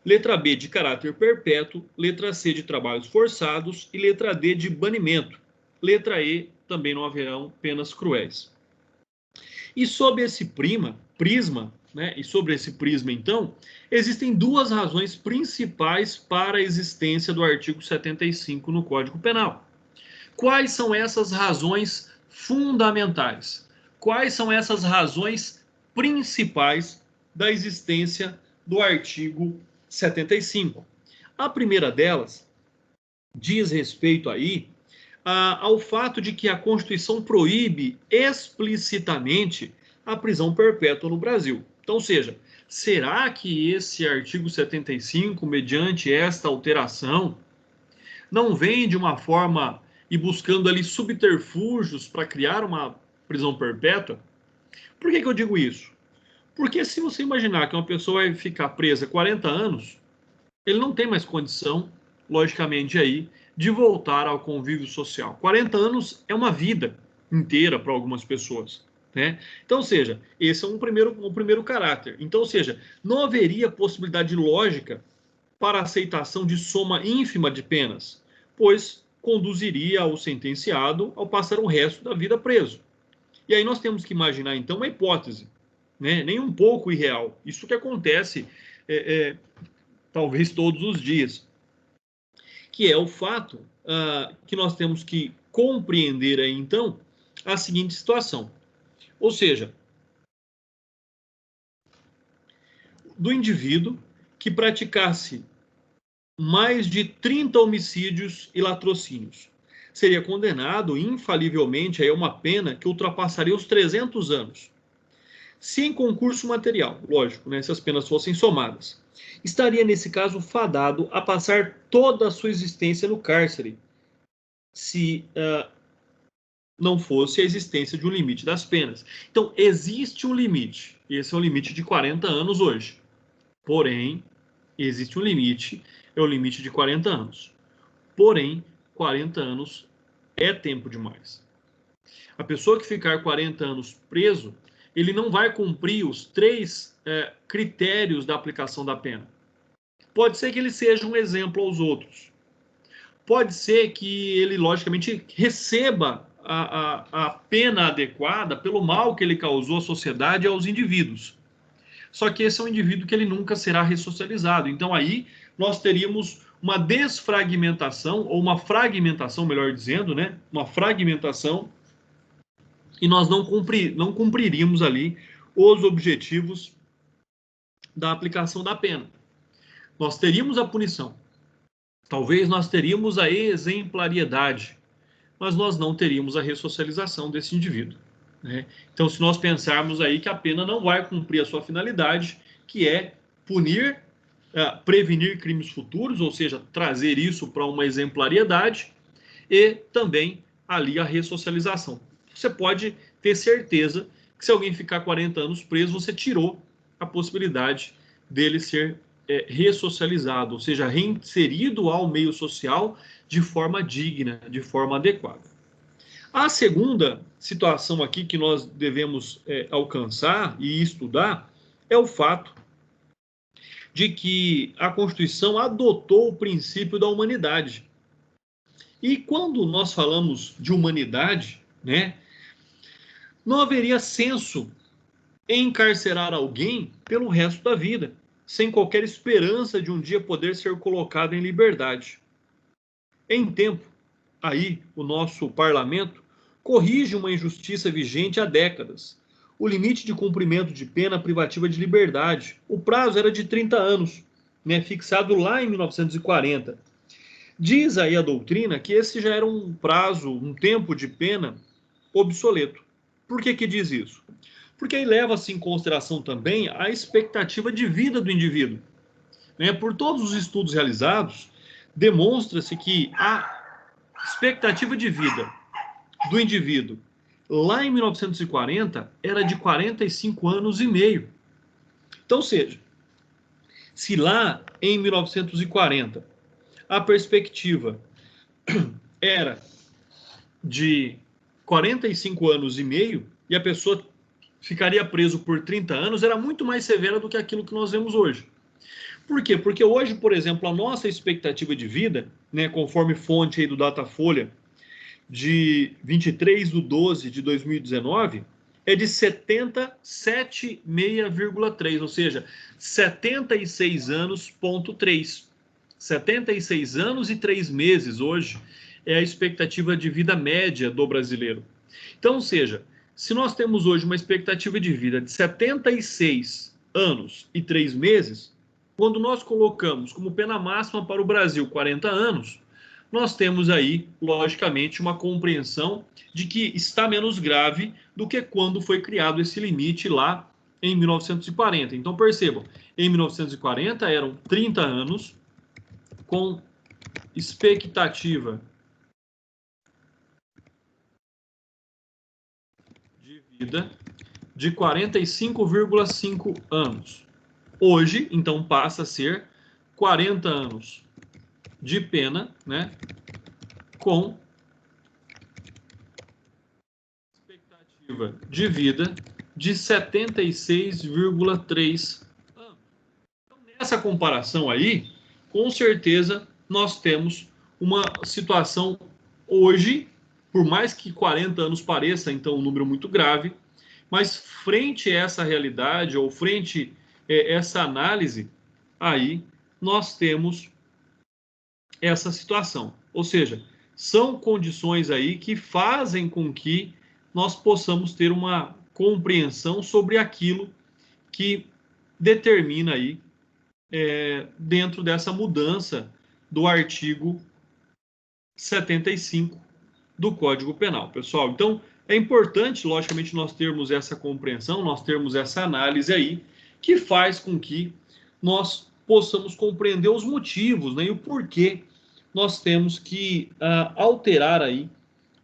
Letra B, de caráter perpétuo. Letra C, de trabalhos forçados. E letra D, de banimento. Letra E, também não haverão penas cruéis. E sob esse prisma, né, e sobre esse prisma, então, existem duas razões principais para a existência do artigo 75 no Código Penal. Quais são essas razões fundamentais? Quais são essas razões principais da existência do artigo 75? A primeira delas diz respeito aí ao fato de que a Constituição proíbe explicitamente a prisão perpétua no Brasil. Então, ou seja, será que esse artigo 75, mediante esta alteração, não vem de uma forma e buscando ali subterfúgios para criar uma prisão perpétua? Por que eu digo isso? Porque se você imaginar que uma pessoa vai ficar presa 40 anos, ele não tem mais condição, logicamente, aí, de voltar ao convívio social. 40 anos é uma vida inteira para algumas pessoas, né? Então, ou seja, esse é um primeiro caráter. Então, ou seja, não haveria possibilidade lógica para a aceitação de soma ínfima de penas, pois conduziria o sentenciado ao passar o resto da vida preso. E aí nós temos que imaginar, então, uma hipótese, né? Nem um pouco irreal. Isso que acontece, talvez todos os dias, que é o fato que nós temos que compreender aí, então, a seguinte situação. Ou seja, do indivíduo que praticasse mais de 30 homicídios e latrocínios, seria condenado infalivelmente a uma pena que ultrapassaria os 300 anos. Se em concurso material, lógico, né, se as penas fossem somadas, estaria nesse caso fadado a passar toda a sua existência no cárcere, se não fosse a existência de um limite das penas. Então, existe um limite, e esse é o limite de 40 anos hoje. Porém, existe um limite, é o limite de 40 anos. Porém, 40 anos é tempo demais. A pessoa que ficar 40 anos preso, ele não vai cumprir os 3 critérios da aplicação da pena. Pode ser que ele seja um exemplo aos outros. Pode ser que ele, logicamente, receba a pena adequada pelo mal que ele causou à sociedade e aos indivíduos. Só que esse é um indivíduo que ele nunca será ressocializado. Então, aí, nós teríamos uma desfragmentação, ou uma fragmentação, melhor dizendo, né? Uma fragmentação, e nós não cumpriríamos ali os objetivos da aplicação da pena. Nós teríamos a punição, talvez nós teríamos a exemplariedade, mas nós não teríamos a ressocialização desse indivíduo, né? Então, se nós pensarmos aí que a pena não vai cumprir a sua finalidade, que é punir, prevenir crimes futuros, ou seja, trazer isso para uma exemplariedade, e também ali a ressocialização. Você pode ter certeza que se alguém ficar 40 anos preso, você tirou a possibilidade dele ser ressocializado, ou seja, reinserido ao meio social de forma digna, de forma adequada. A segunda situação aqui que nós devemos alcançar e estudar é o fato de que a Constituição adotou o princípio da humanidade. E quando nós falamos de humanidade, né, não haveria senso em encarcerar alguém pelo resto da vida, sem qualquer esperança de um dia poder ser colocado em liberdade. Em tempo, aí o nosso parlamento corrige uma injustiça vigente há décadas. O limite de cumprimento de pena privativa de liberdade. O prazo era de 30 anos, né, fixado lá em 1940. Diz aí a doutrina que esse já era um prazo, um tempo de pena obsoleto. Por que diz isso? Porque aí leva-se em consideração também a expectativa de vida do indivíduo, né? Por todos os estudos realizados, demonstra-se que a expectativa de vida do indivíduo lá em 1940 era de 45 anos e meio. Então, seja, se lá em 1940 a perspectiva era de 45 anos e meio e a pessoa ficaria preso por 30 anos, era muito mais severa do que aquilo que nós vemos hoje. Por quê? Porque hoje, por exemplo, a nossa expectativa de vida, né, conforme fonte aí do Datafolha, de 23/12/2019, é de 77,6,3, ou seja, 76 anos, ponto 3. 76 anos e 3 meses hoje é a expectativa de vida média do brasileiro. Então, ou seja, se nós temos hoje uma expectativa de vida de 76 anos e 3 meses, quando nós colocamos como pena máxima para o Brasil 40 anos, nós temos aí, logicamente, uma compreensão de que está menos grave do que quando foi criado esse limite lá em 1940. Então, percebam, em 1940 eram 30 anos com expectativa de vida de 45,5 anos. Hoje, então, passa a ser 40 anos de pena, né, com expectativa de vida de 76,3 anos. Então, nessa comparação aí, com certeza, nós temos uma situação hoje, por mais que 40 anos pareça, então, um número muito grave, mas frente a essa realidade, ou frente a essa análise, aí nós temos essa situação. Ou seja, são condições aí que fazem com que nós possamos ter uma compreensão sobre aquilo que determina aí dentro dessa mudança do artigo 75 do Código Penal, pessoal. Então, é importante, logicamente, nós termos essa compreensão, nós termos essa análise aí, que faz com que nós possamos compreender os motivos, né, e o porquê nós temos que alterar aí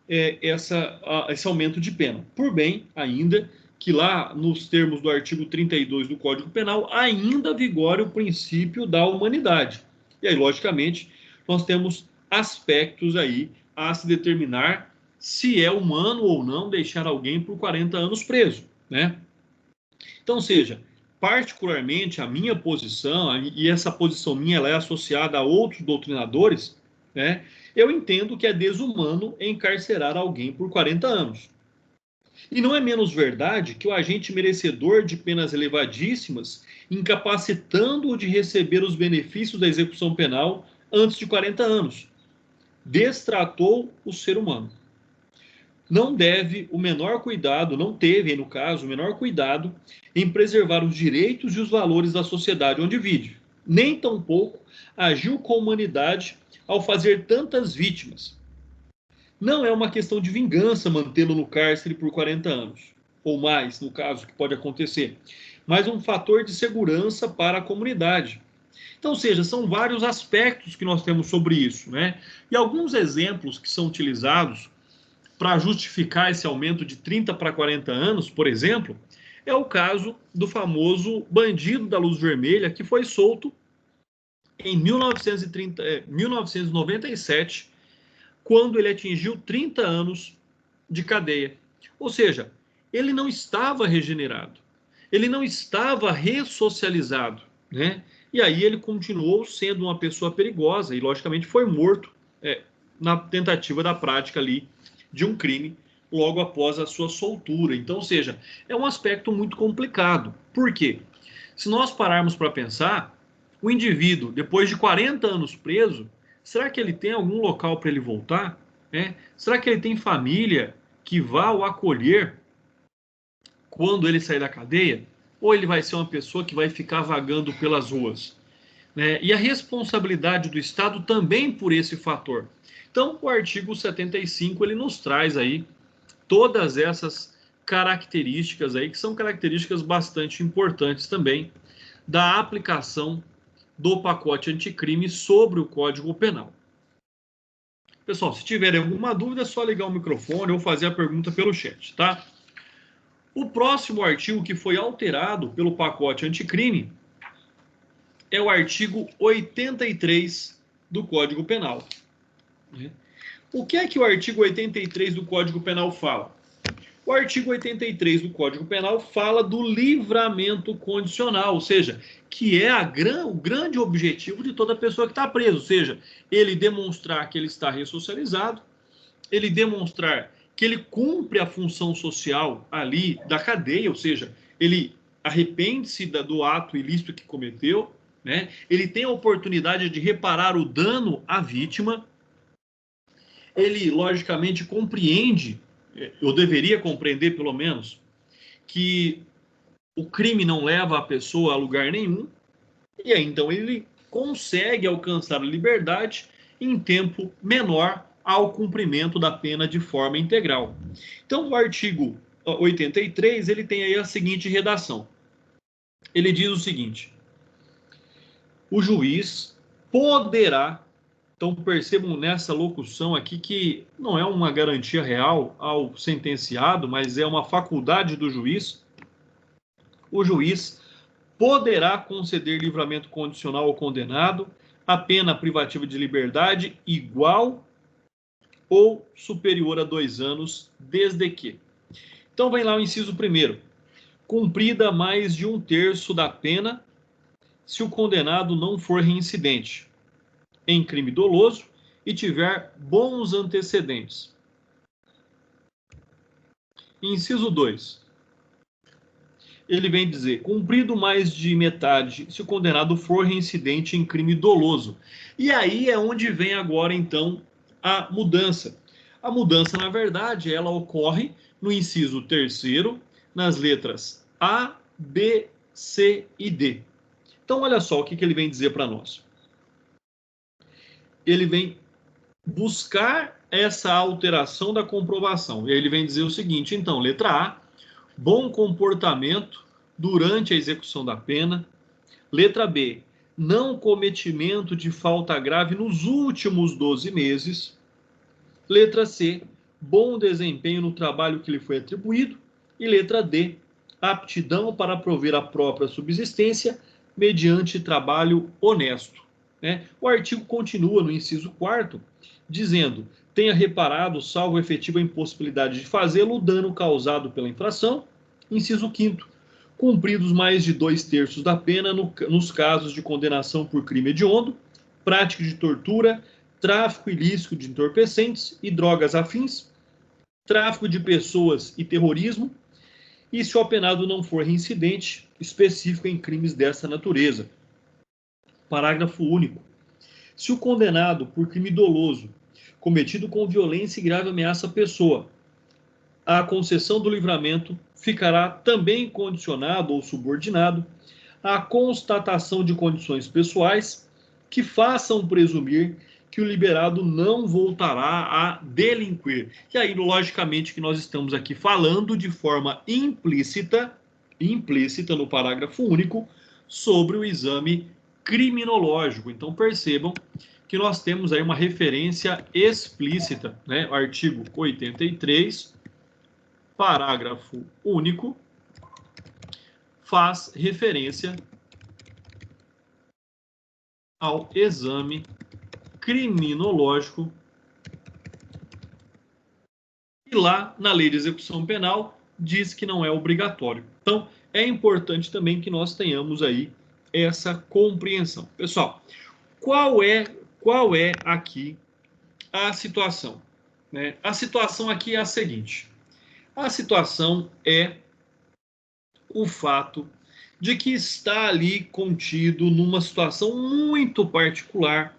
esse aumento de pena. Por bem, ainda, que lá nos termos do artigo 32 do Código Penal ainda vigore o princípio da humanidade. E aí, logicamente, nós temos aspectos aí a se determinar se é humano ou não deixar alguém por 40 anos preso, né? Então, seja, particularmente a minha posição, e essa posição minha ela é associada a outros doutrinadores, né? Eu entendo que é desumano encarcerar alguém por 40 anos. E não é menos verdade que o agente merecedor de penas elevadíssimas, incapacitando-o de receber os benefícios da execução penal antes de 40 anos, destratou o ser humano. Não deve o menor cuidado, não teve, no caso, o menor cuidado em preservar os direitos e os valores da sociedade onde vive. Nem tampouco agiu com humanidade ao fazer tantas vítimas. Não é uma questão de vingança mantê-lo no cárcere por 40 anos, ou mais, no caso, que pode acontecer, mas um fator de segurança para a comunidade. Então, ou seja, são vários aspectos que nós temos sobre isso, né? E alguns exemplos que são utilizados para justificar esse aumento de 30 para 40 anos, por exemplo, é o caso do famoso bandido da luz vermelha que foi solto em 1997, quando ele atingiu 30 anos de cadeia. Ou seja, ele não estava regenerado, ele não estava ressocializado, né? E aí ele continuou sendo uma pessoa perigosa e, logicamente, foi morto na tentativa da prática ali de um crime logo após a sua soltura. Então, ou seja, é um aspecto muito complicado. Por quê? Se nós pararmos para pensar, o indivíduo, depois de 40 anos preso, será que ele tem algum local para ele voltar? Será que ele tem família que vá o acolher quando ele sair da cadeia? Ou ele vai ser uma pessoa que vai ficar vagando pelas ruas? E a responsabilidade do Estado também por esse fator. Então, o artigo 75, ele nos traz aí todas essas características aí, que são características bastante importantes também da aplicação do pacote anticrime sobre o Código Penal. Pessoal, se tiverem alguma dúvida, é só ligar o microfone ou fazer a pergunta pelo chat, tá? O próximo artigo que foi alterado pelo pacote anticrime é o artigo 83 do Código Penal. O que é que o artigo 83 do Código Penal fala? O artigo 83 do Código Penal fala do livramento condicional, ou seja, que é o grande objetivo de toda pessoa que está presa, ou seja, ele demonstrar que ele está ressocializado, ele demonstrar que ele cumpre a função social ali da cadeia, ou seja, ele arrepende-se do ato ilícito que cometeu, né? Ele tem a oportunidade de reparar o dano à vítima, ele, logicamente, compreende, ou deveria compreender, pelo menos, que o crime não leva a pessoa a lugar nenhum, e aí, então, ele consegue alcançar a liberdade em tempo menor ao cumprimento da pena de forma integral. Então, o artigo 83, ele tem aí a seguinte redação. Ele diz o seguinte: o juiz poderá. Então, percebam nessa locução aqui que não é uma garantia real ao sentenciado, mas é uma faculdade do juiz. O juiz poderá conceder livramento condicional ao condenado a pena privativa de liberdade igual ou superior a 2 anos, desde que. Então, vem lá o inciso 1º. Cumprida mais de 1/3 da pena se o condenado não for reincidente em crime doloso e tiver bons antecedentes. Inciso 2. Ele vem dizer, cumprido mais de metade se o condenado for reincidente em crime doloso. E aí é onde vem agora, então, a mudança. A mudança, na verdade, ela ocorre no inciso 3º, nas letras A, B, C e D. Então, olha só o que ele vem dizer para nós. Ele vem buscar essa alteração da comprovação. E aí ele vem dizer o seguinte, então, letra A, bom comportamento durante a execução da pena. Letra B, não cometimento de falta grave nos últimos 12 meses. Letra C, bom desempenho no trabalho que lhe foi atribuído. E letra D, aptidão para prover a própria subsistência mediante trabalho honesto. O artigo continua no inciso 4º, dizendo, tenha reparado, salvo efetiva impossibilidade de fazê-lo, o dano causado pela infração. Inciso 5º, cumpridos mais de 2/3 da pena nos casos de condenação por crime hediondo, prática de tortura, tráfico ilícito de entorpecentes e drogas afins, tráfico de pessoas e terrorismo, e se o apenado não for reincidente específico em crimes dessa natureza. Parágrafo único. Se o condenado por crime doloso, cometido com violência e grave ameaça à pessoa, a concessão do livramento ficará também condicionado ou subordinado à constatação de condições pessoais que façam presumir que o liberado não voltará a delinquir. E aí, logicamente, que nós estamos aqui falando de forma implícita no parágrafo único, sobre o exame criminológico. Então, percebam que nós temos aí uma referência explícita, né? O artigo 83, parágrafo único, faz referência ao exame criminológico, e lá na Lei de Execução Penal diz que não é obrigatório. Então, é importante também que nós tenhamos aí essa compreensão. Pessoal, qual é aqui a situação? Né? A situação aqui é a seguinte. A situação é o fato de que está ali contido numa situação muito particular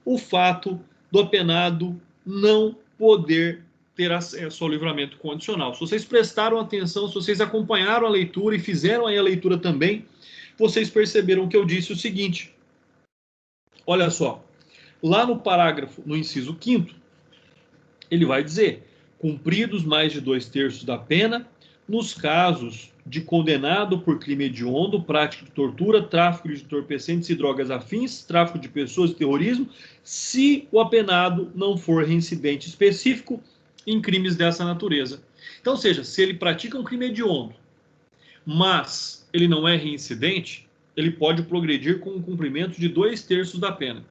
o fato do apenado não poder ter acesso ao livramento condicional. Se vocês prestaram atenção, se vocês acompanharam a leitura e fizeram aí a leitura também, vocês perceberam que eu disse o seguinte. Olha só, lá no parágrafo, no inciso 5º, ele vai dizer: cumpridos mais de 2/3 da pena, nos casos de condenado por crime hediondo, prática de tortura, tráfico de entorpecentes e drogas afins, tráfico de pessoas e terrorismo, se o apenado não for reincidente específico em crimes dessa natureza. Então, ou seja, se ele pratica um crime hediondo, mas ele não é reincidente, ele pode progredir com o cumprimento de 2/3 da pena.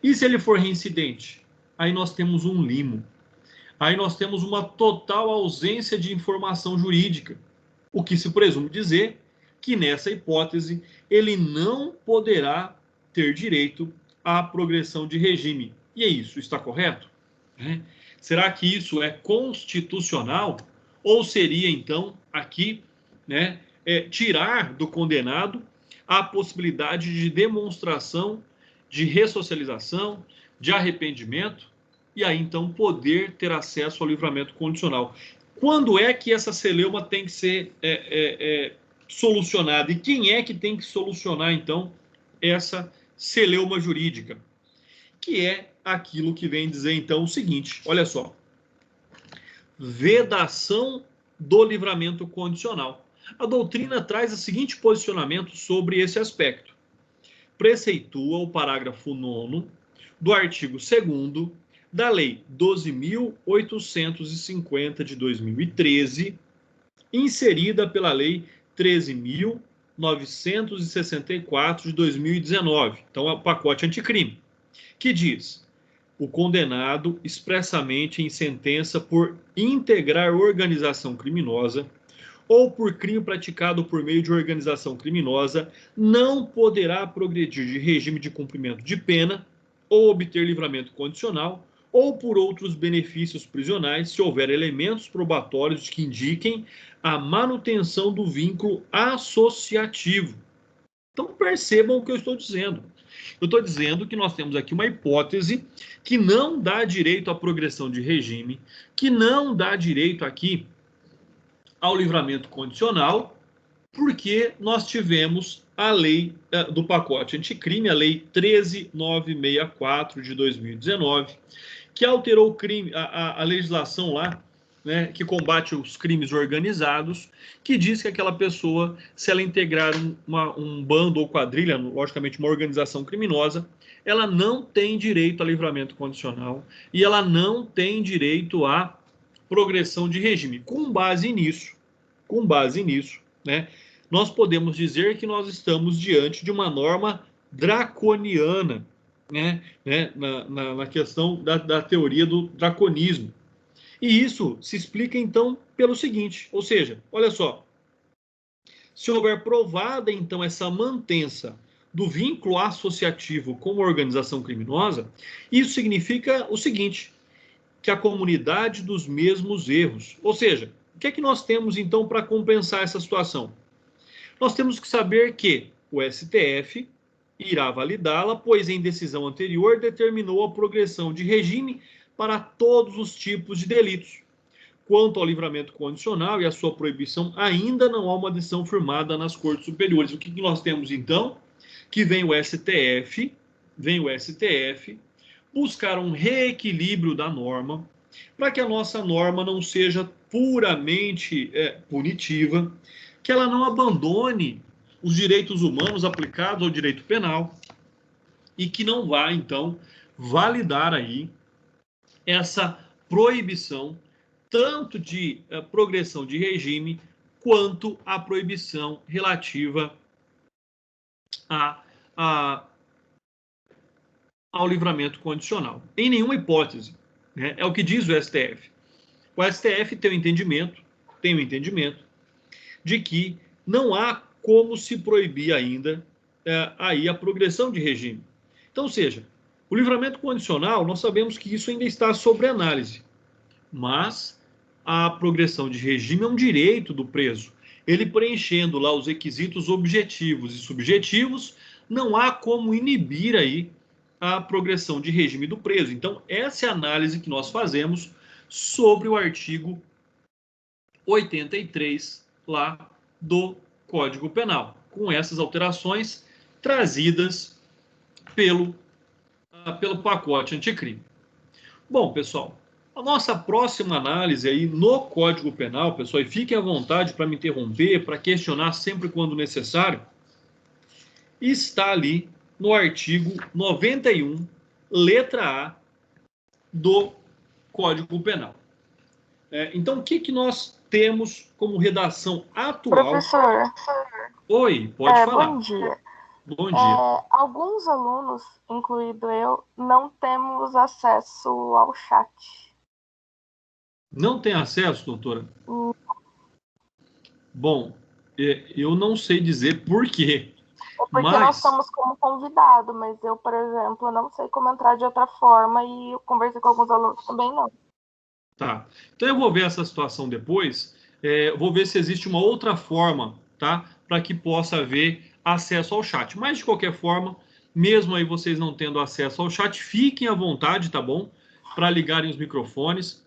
E se ele for reincidente? Aí nós temos um limo. Aí nós temos uma total ausência de informação jurídica, o que se presume dizer que nessa hipótese ele não poderá ter direito à progressão de regime. E é isso, está correto? Será que isso é constitucional? Ou seria então aqui, né, tirar do condenado a possibilidade de demonstração de ressocialização, de arrependimento, e aí então poder ter acesso ao livramento condicional? Quando é que essa celeuma tem que ser solucionada? E quem é que tem que solucionar, então, essa celeuma jurídica? Que é aquilo que vem dizer, então, o seguinte, olha só. Vedação do livramento condicional. A doutrina traz o seguinte posicionamento sobre esse aspecto. Preceitua o parágrafo 9º do artigo 2º da Lei 12.850 de 2013, inserida pela Lei 13.964 de 2019. Então, é o pacote anticrime, que diz: o condenado expressamente em sentença por integrar organização criminosa ou por crime praticado por meio de organização criminosa não poderá progredir de regime de cumprimento de pena ou obter livramento condicional ou por outros benefícios prisionais, se houver elementos probatórios que indiquem a manutenção do vínculo associativo. Então, percebam o que eu estou dizendo. Eu estou dizendo que nós temos aqui uma hipótese que não dá direito à progressão de regime, que não dá direito aqui ao livramento condicional, porque nós tivemos a lei do pacote anticrime, a Lei 13.964 de 2019, que alterou o crime, a legislação lá, né, que combate os crimes organizados, que diz que aquela pessoa, se ela integrar um bando ou quadrilha, logicamente uma organização criminosa, ela não tem direito a livramento condicional e ela não tem direito à progressão de regime. Com base nisso, né, nós podemos dizer que nós estamos diante de uma norma draconiana, né, na questão da teoria do draconismo. E isso se explica, então, pelo seguinte, ou seja, olha só, se houver provada, então, essa mantença do vínculo associativo com a organização criminosa, isso significa o seguinte: que a comunidade dos mesmos erros. Ou seja, o que é que nós temos, então, para compensar essa situação? Nós temos que saber que o STF irá validá-la, pois em decisão anterior determinou a progressão de regime para todos os tipos de delitos. Quanto ao livramento condicional e a sua proibição, ainda não há uma decisão firmada nas cortes superiores. O que nós temos, então? Que vem o STF buscar um reequilíbrio da norma, para que a nossa norma não seja puramente punitiva, que ela não abandone os direitos humanos aplicados ao direito penal e que não vá, então, validar aí essa proibição tanto de progressão de regime quanto a proibição relativa ao livramento condicional. Em nenhuma hipótese, né? É o que diz o STF. O STF tem o entendimento de que não há como se proibir ainda aí a progressão de regime. Então, ou seja, o livramento condicional, nós sabemos que isso ainda está sob análise, mas a progressão de regime é um direito do preso. Ele preenchendo lá os requisitos objetivos e subjetivos, não há como inibir aí a progressão de regime do preso. Então, essa é a análise que nós fazemos sobre o artigo 83 lá do Código Penal, com essas alterações trazidas pelo pacote anticrime. Bom, pessoal, a nossa próxima análise aí no Código Penal, pessoal, e fiquem à vontade para me interromper, para questionar sempre quando necessário, está ali no artigo 91, letra A do Código Penal. Então, o que nós temos como redação atual? Professor. Oi, pode falar. Bom dia. Bom dia. Alguns alunos, incluído eu, não temos acesso ao chat. Não tem acesso, doutora? Bom, eu não sei dizer por quê. Porque nós estamos como convidado, mas eu, por exemplo, não sei como entrar de outra forma e eu conversei com alguns alunos também não. Tá. Então eu vou ver essa situação depois. Vou ver se existe uma outra forma, tá? Para que possa haver acesso ao chat. Mas de qualquer forma, mesmo aí vocês não tendo acesso ao chat, fiquem à vontade, tá bom? Para ligarem os microfones,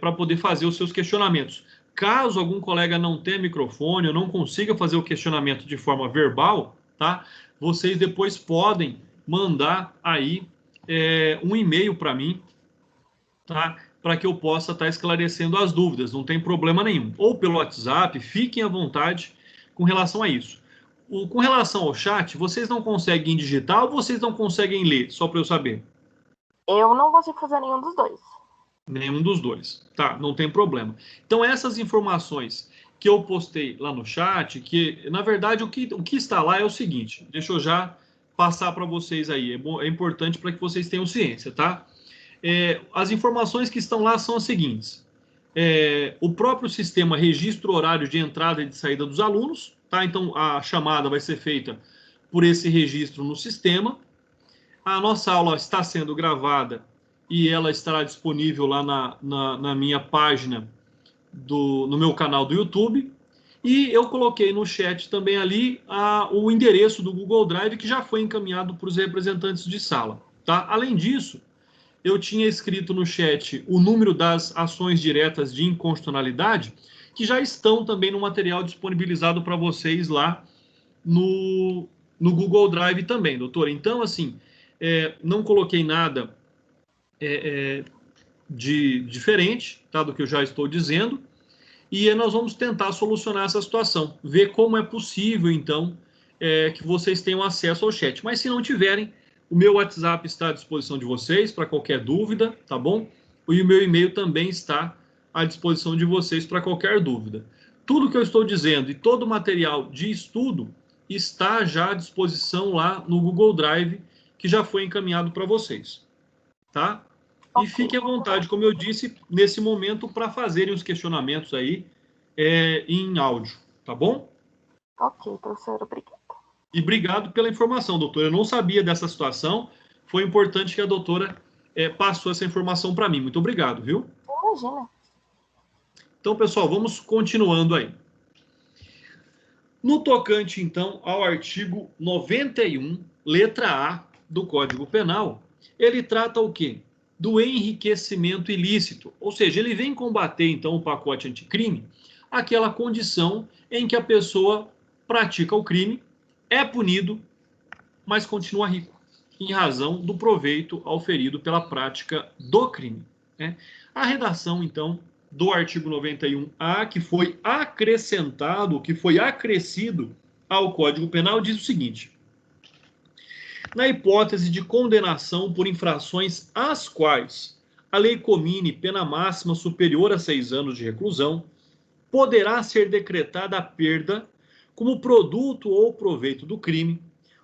para poder fazer os seus questionamentos. Caso algum colega não tenha microfone ou não consiga fazer o questionamento de forma verbal, tá? Vocês depois podem mandar aí um e-mail para mim, tá? Para que eu possa estar esclarecendo as dúvidas, não tem problema nenhum. Ou pelo WhatsApp, fiquem à vontade com relação a isso. Com relação ao chat, vocês não conseguem digitar ou vocês não conseguem ler? Só para eu saber. Eu não consigo fazer nenhum dos dois. Nenhum dos dois. Tá, não tem problema. Então, essas informações que eu postei lá no chat, que, na verdade, o que está lá é o seguinte. Deixa eu já passar para vocês aí. É importante para que vocês tenham ciência, tá? As informações que estão lá são as seguintes. O próprio sistema registra o horário de entrada e de saída dos alunos, tá? Então, a chamada vai ser feita por esse registro no sistema. A nossa aula está sendo gravada e ela estará disponível lá na minha página, no meu canal do YouTube. E eu coloquei no chat também ali o endereço do Google Drive, que já foi encaminhado para os representantes de sala, tá? Além disso, eu tinha escrito no chat o número das ações diretas de inconstitucionalidade, que já estão também no material disponibilizado para vocês lá no Google Drive também, doutor. Então, assim, não coloquei nada de diferente, tá, do que eu já estou dizendo, e nós vamos tentar solucionar essa situação, ver como é possível, então, que vocês tenham acesso ao chat. Mas se não tiverem, o meu WhatsApp está à disposição de vocês para qualquer dúvida, tá bom? E o meu e-mail também está à disposição de vocês para qualquer dúvida. Tudo que eu estou dizendo e todo o material de estudo está já à disposição lá no Google Drive, que já foi encaminhado para vocês, tá? E fiquem à vontade, como eu disse, nesse momento, para fazerem os questionamentos aí em áudio, tá bom? Ok, professor, obrigada. E obrigado pela informação, doutora. Eu não sabia dessa situação. Foi importante que a doutora passou essa informação para mim. Muito obrigado, viu? Imagina. Então, pessoal, vamos continuando aí. No tocante, então, ao artigo 91, letra A do Código Penal, ele trata o quê? Do enriquecimento ilícito. Ou seja, ele vem combater, então, o pacote anticrime, aquela condição em que a pessoa pratica o crime, é punido, mas continua rico, em razão do proveito auferido pela prática do crime, né? A redação, então, do artigo 91A, que foi acrescentado, que foi acrescido ao Código Penal, diz o seguinte: na hipótese de condenação por infrações às quais a lei comine pena máxima superior a 6 anos de reclusão, poderá ser decretada a perda, como produto ou proveito do crime,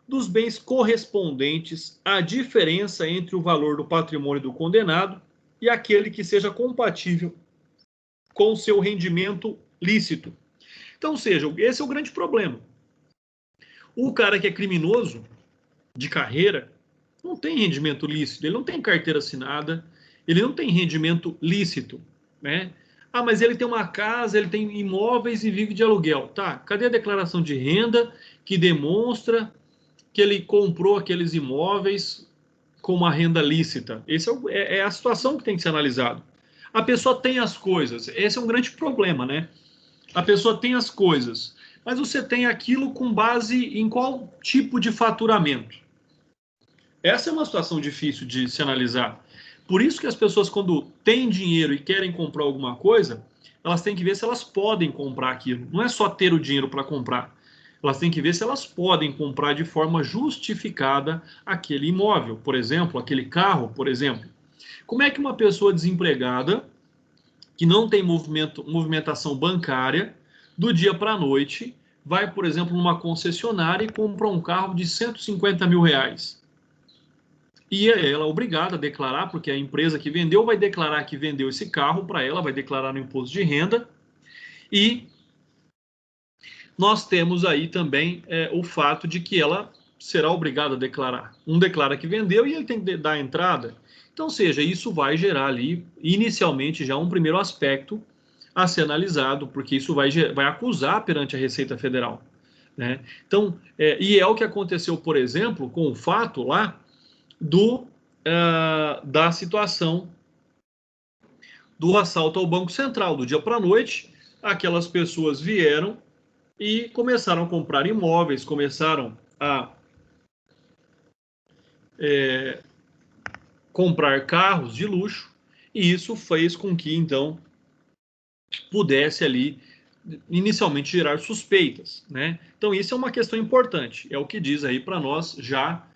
dos bens correspondentes à diferença entre o valor do patrimônio do condenado e aquele que seja compatível com seu rendimento lícito. Então, ou seja, esse é o grande problema. O cara que é criminoso de carreira não tem rendimento lícito, ele não tem carteira assinada, ele não tem rendimento lícito, né? Ah, mas ele tem uma casa, ele tem imóveis e vive de aluguel. Tá, cadê a declaração de renda que demonstra que ele comprou aqueles imóveis com uma renda lícita? Essa é a situação que tem que ser analisada. A pessoa tem as coisas, esse é um grande problema, né? A pessoa tem as coisas, mas você tem aquilo com base em qual tipo de faturamento? Essa é uma situação difícil de se analisar. Por isso que as pessoas, quando têm dinheiro e querem comprar alguma coisa, elas têm que ver se elas podem comprar aquilo. Não é só ter o dinheiro para comprar. Elas têm que ver se elas podem comprar de forma justificada aquele imóvel, por exemplo, aquele carro, por exemplo. Como é que uma pessoa desempregada, que não tem movimentação bancária, do dia para a noite, vai, por exemplo, numa concessionária e compra um carro de 150 mil reais? E ela é obrigada a declarar, porque a empresa que vendeu vai declarar que vendeu esse carro para ela, vai declarar no imposto de renda. E nós temos aí também o fato de que ela será obrigada a declarar. Um declara que vendeu e ele tem que dar a entrada. Então, ou seja, isso vai gerar ali, inicialmente, já um primeiro aspecto a ser analisado, porque isso vai acusar perante a Receita Federal, né? Então, e é o que aconteceu, por exemplo, com o fato lá da situação do assalto ao Banco Central. Do dia para a noite, aquelas pessoas vieram e começaram a comprar imóveis, começaram a comprar carros de luxo, e isso fez com que, então, pudesse ali, inicialmente, gerar suspeitas, né? Então, isso é uma questão importante, é o que diz aí para nós já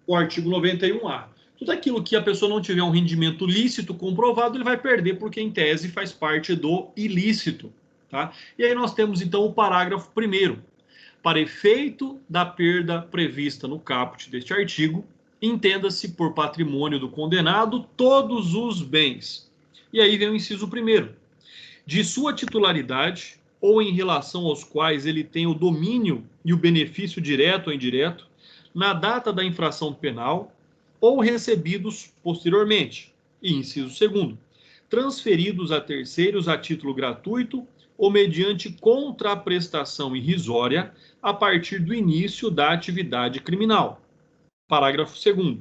o artigo 91A. Tudo aquilo que a pessoa não tiver um rendimento lícito comprovado, ele vai perder, porque, em tese, faz parte do ilícito, tá? E aí nós temos, então, o parágrafo 1º. Para efeito da perda prevista no caput deste artigo, entenda-se por patrimônio do condenado todos os bens. E aí vem o inciso 1º. De sua titularidade ou em relação aos quais ele tem o domínio e o benefício direto ou indireto na data da infração penal ou recebidos posteriormente. E inciso 2º. Transferidos a terceiros a título gratuito ou mediante contraprestação irrisória a partir do início da atividade criminal. Parágrafo 2º.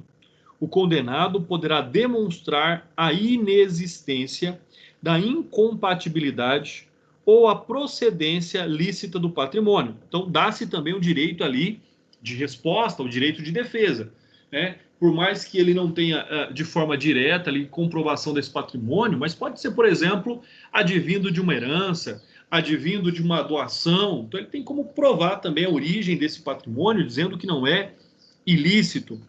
O condenado poderá demonstrar a inexistência da incompatibilidade ou a procedência lícita do patrimônio. Então, dá-se também o direito ali de resposta, o direito de defesa, né? Por mais que ele não tenha de forma direta ali comprovação desse patrimônio, mas pode ser, por exemplo, advindo de uma herança, advindo de uma doação. Então, ele tem como provar também a origem desse patrimônio, dizendo que não é ilícito.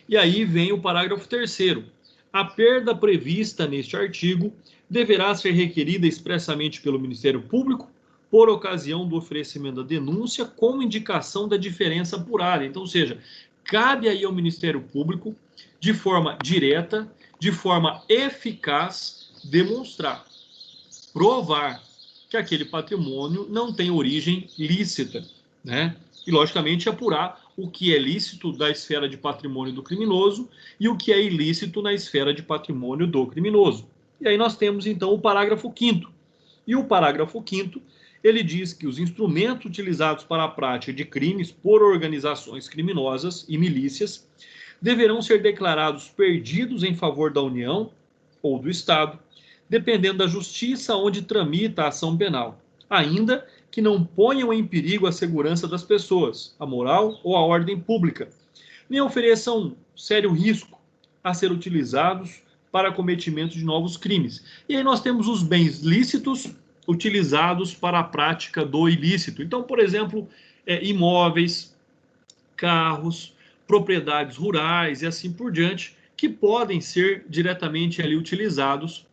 E aí vem o parágrafo 3º. A perda prevista neste artigo deverá ser requerida expressamente pelo Ministério Público por ocasião do oferecimento da denúncia com indicação da diferença apurada. Então, ou seja, cabe aí ao Ministério Público, de forma direta, de forma eficaz, demonstrar, provar que aquele patrimônio não tem origem lícita, né? E, logicamente, apurar o que é lícito da esfera de patrimônio do criminoso e o que é ilícito na esfera de patrimônio do criminoso. E aí nós temos, então, o parágrafo 5º. E o parágrafo 5º, ele diz que os instrumentos utilizados para a prática de crimes por organizações criminosas e milícias deverão ser declarados perdidos em favor da União ou do Estado, dependendo da justiça onde tramita a ação penal, ainda que não ponham em perigo a segurança das pessoas, a moral ou a ordem pública, nem ofereçam sério risco a ser utilizados para cometimento de novos crimes. E aí nós temos os bens lícitos utilizados para a prática do ilícito. Então, por exemplo, imóveis, carros, propriedades rurais e assim por diante, que podem ser diretamente ali utilizados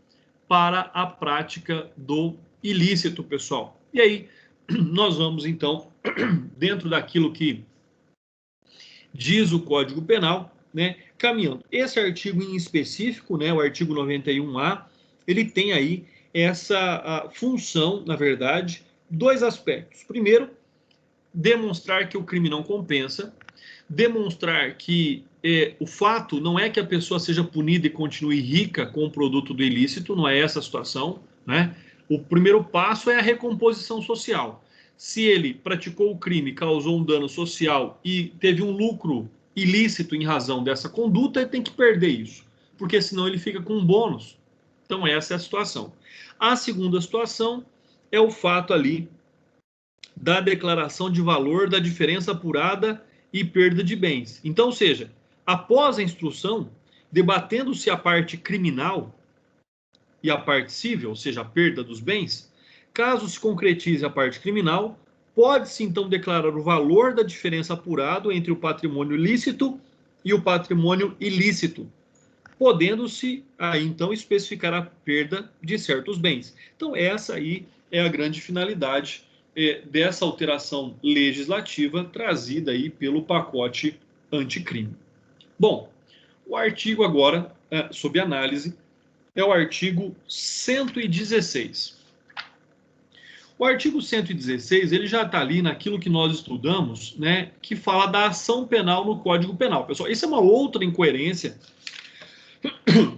para a prática do ilícito, pessoal. E aí, nós vamos, então, dentro daquilo que diz o Código Penal, né, caminhando. Esse artigo em específico, né, o artigo 91A, ele tem aí essa função, na verdade, dois aspectos. Primeiro, demonstrar que o crime não compensa, demonstrar que o fato não é que a pessoa seja punida e continue rica com o produto do ilícito, não é essa a situação, né? O primeiro passo é a recomposição social. Se ele praticou o crime, causou um dano social e teve um lucro ilícito em razão dessa conduta, ele tem que perder isso, porque senão ele fica com um bônus. Então essa é a situação. A segunda situação é o fato ali da declaração de valor da diferença apurada e perda de bens. Então, ou seja, após a instrução, debatendo-se a parte criminal e a parte civil, ou seja, a perda dos bens, caso se concretize a parte criminal, pode-se então declarar o valor da diferença apurado entre o patrimônio lícito e o patrimônio ilícito, podendo-se aí então especificar a perda de certos bens. Então essa aí é a grande finalidade dessa alteração legislativa trazida aí pelo pacote anticrime. Bom, o artigo agora, sob análise, é o artigo 116. O artigo 116, ele já está ali naquilo que nós estudamos, né, que fala da ação penal no Código Penal. Pessoal, isso é uma outra incoerência.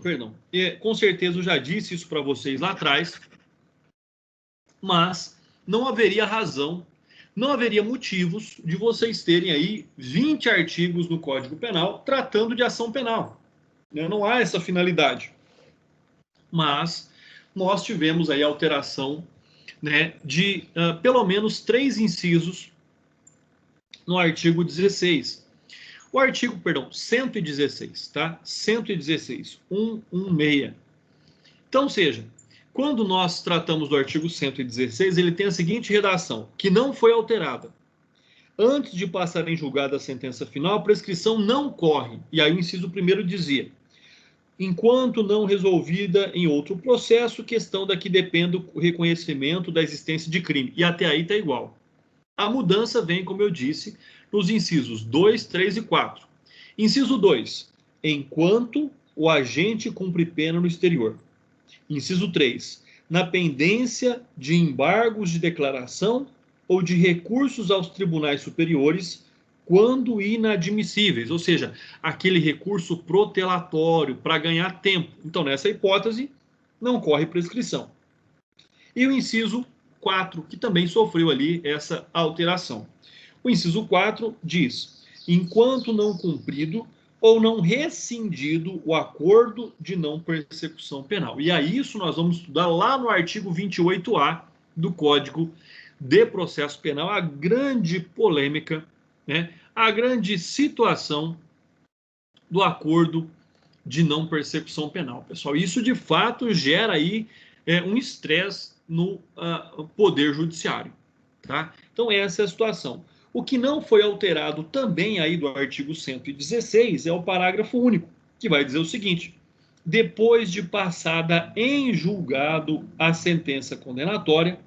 Perdão. Com certeza eu já disse isso para vocês lá atrás, mas não haveria razão, não haveria motivos de vocês terem aí 20 artigos no Código Penal tratando de ação penal. Não há essa finalidade. Mas nós tivemos aí alteração, né, de pelo menos 3 incisos no artigo 16. O artigo, 116, tá? 116, 116. Então, seja, quando nós tratamos do artigo 116, ele tem a seguinte redação, que não foi alterada. Antes de passar em julgada a sentença final, a prescrição não corre. E aí o inciso 1º dizia, enquanto não resolvida em outro processo, questão da que depende o reconhecimento da existência de crime. E até aí está igual. A mudança vem, como eu disse, nos incisos 2, 3 e 4. Inciso 2, enquanto o agente cumpre pena no exterior. Inciso 3, na pendência de embargos de declaração ou de recursos aos tribunais superiores, quando inadmissíveis, ou seja, aquele recurso protelatório para ganhar tempo. Então, nessa hipótese, não corre prescrição. E o inciso 4, que também sofreu ali essa alteração. O inciso 4 diz, enquanto não cumprido ou não rescindido o acordo de não persecução penal. E a isso nós vamos estudar lá no artigo 28A do Código de Processo Penal, a grande polêmica, né, a grande situação do acordo de não persecução penal, pessoal. Isso, de fato, gera aí um estresse no Poder Judiciário, tá? Então, essa é a situação. O que não foi alterado também aí do artigo 116 é o parágrafo único, que vai dizer o seguinte, depois de passada em julgado a sentença condenatória,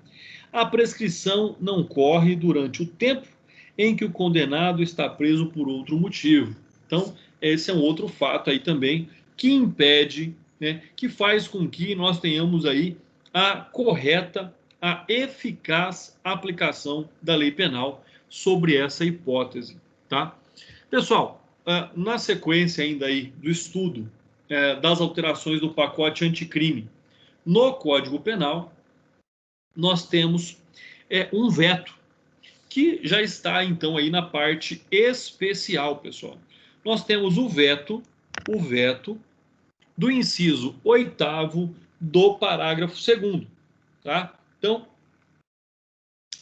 a prescrição não corre durante o tempo em que o condenado está preso por outro motivo. Então, esse é um outro fato aí também que impede, né, que faz com que nós tenhamos aí a correta, a eficaz aplicação da lei penal sobre essa hipótese, tá? Pessoal, na sequência ainda aí do estudo das alterações do pacote anticrime no Código Penal, nós temos um veto, que já está então aí na parte especial, pessoal. Nós temos o veto do inciso 8º do parágrafo 2º, tá? Então,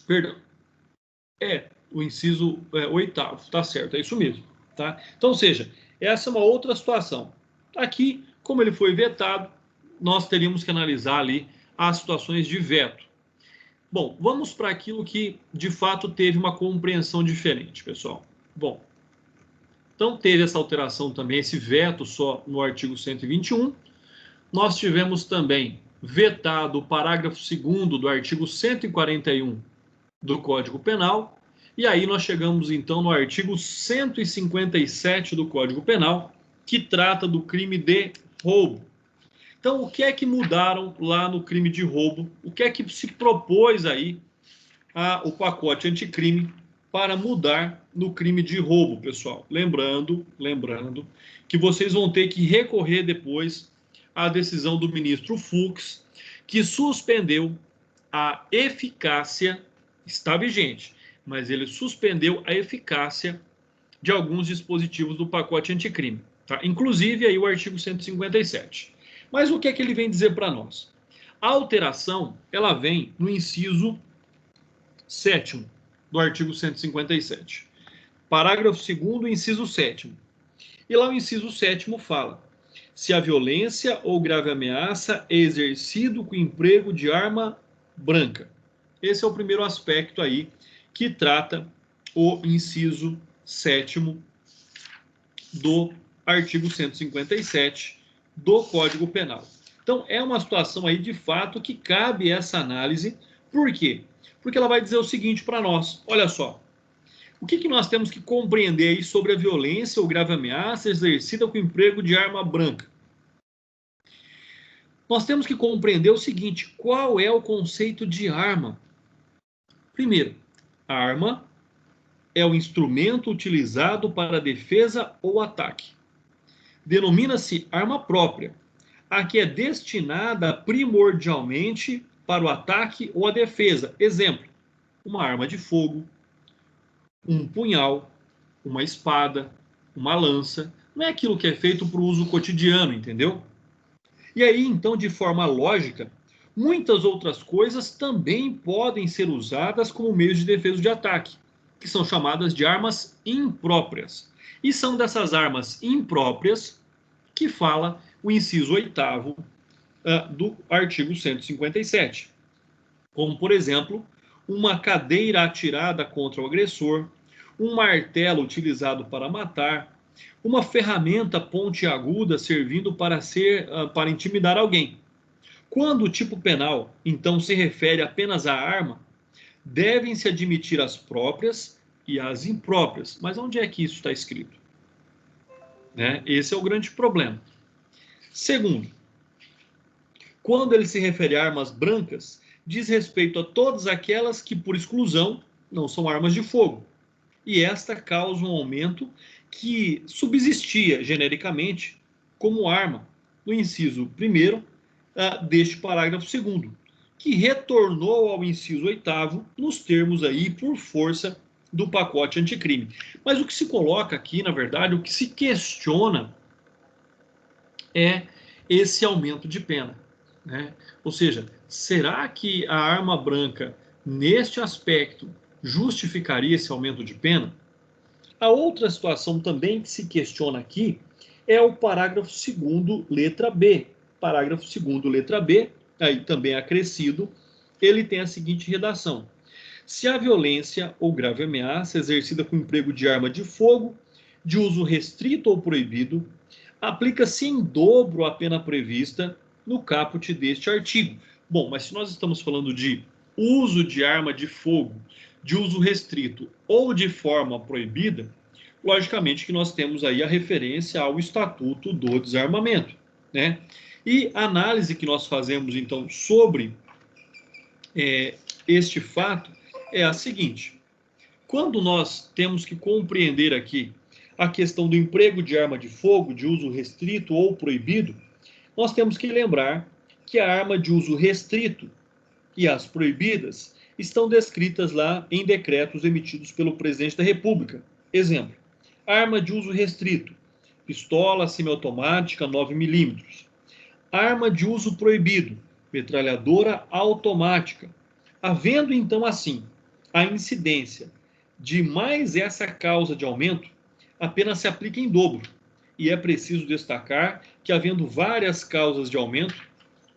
perdão, o inciso 8º, tá certo, é isso mesmo, tá? Então, ou seja, essa é uma outra situação. Aqui, como ele foi vetado, nós teríamos que analisar ali as situações de veto. Bom, vamos para aquilo que, de fato, teve uma compreensão diferente, pessoal. Bom, então teve essa alteração também, esse veto só no artigo 121. Nós tivemos também vetado o parágrafo 2º do artigo 141 do Código Penal. E aí nós chegamos, então, no artigo 157 do Código Penal, que trata do crime de roubo. Então, o que é que mudaram lá no crime de roubo? O que é que se propôs aí o pacote anticrime para mudar no crime de roubo, pessoal? Lembrando que vocês vão ter que recorrer depois à decisão do ministro Fux, que suspendeu a eficácia, está vigente, mas ele suspendeu a eficácia de alguns dispositivos do pacote anticrime, tá? Inclusive aí o artigo 157. Mas o que é que ele vem dizer para nós? A alteração, ela vem no inciso 7º do artigo 157. Parágrafo 2º, inciso 7º. E lá o inciso 7º fala: se a violência ou grave ameaça é exercido com emprego de arma branca. Esse é o primeiro aspecto aí que trata o inciso 7º do artigo 157 do Código Penal. Então, é uma situação aí, de fato, que cabe essa análise. Por quê? Porque ela vai dizer o seguinte para nós. Olha só. O que nós temos que compreender aí sobre a violência ou grave ameaça exercida com emprego de arma branca? Nós temos que compreender o seguinte: qual é o conceito de arma? Primeiro, a arma é o instrumento utilizado para defesa ou ataque. Denomina-se arma própria, a que é destinada primordialmente para o ataque ou a defesa. Exemplo, uma arma de fogo, um punhal, uma espada, uma lança. Não é aquilo que é feito para o uso cotidiano, entendeu? E aí, então, de forma lógica, muitas outras coisas também podem ser usadas como meios de defesa ou de ataque, que são chamadas de armas impróprias. E são dessas armas impróprias que fala o inciso 8º do artigo 157. Como, por exemplo, uma cadeira atirada contra o agressor, um martelo utilizado para matar, uma ferramenta pontiaguda servindo para intimidar alguém. Quando o tipo penal, então, se refere apenas à arma, devem-se admitir as próprias e as impróprias. Mas onde é que isso está escrito? Esse é o grande problema. Segundo, quando ele se refere a armas brancas, diz respeito a todas aquelas que, por exclusão, não são armas de fogo. E esta causa um aumento que subsistia genericamente como arma no inciso 1º deste parágrafo 2º, que retornou ao inciso 8º nos termos aí por força do pacote anticrime. Mas o que se coloca aqui, na verdade, o que se questiona é esse aumento de pena, Ou seja, será que a arma branca, neste aspecto, justificaria esse aumento de pena? A outra situação também que se questiona aqui é o parágrafo 2º, letra B. Parágrafo 2º, letra B, aí também acrescido, ele tem a seguinte redação: se a violência ou grave ameaça exercida com emprego de arma de fogo, de uso restrito ou proibido, aplica-se em dobro a pena prevista no caput deste artigo. Bom, mas se nós estamos falando de uso de arma de fogo, de uso restrito ou de forma proibida, logicamente que nós temos aí a referência ao Estatuto do Desarmamento, E a análise que nós fazemos, então, sobre este fato é a seguinte: quando nós temos que compreender aqui a questão do emprego de arma de fogo de uso restrito ou proibido, nós temos que lembrar que a arma de uso restrito e as proibidas estão descritas lá em decretos emitidos pelo presidente da República. Exemplo, arma de uso restrito, pistola semiautomática 9mm. Arma de uso proibido, metralhadora automática. Havendo então assim a incidência de mais essa causa de aumento, apenas se aplica em dobro. E é preciso destacar que, havendo várias causas de aumento,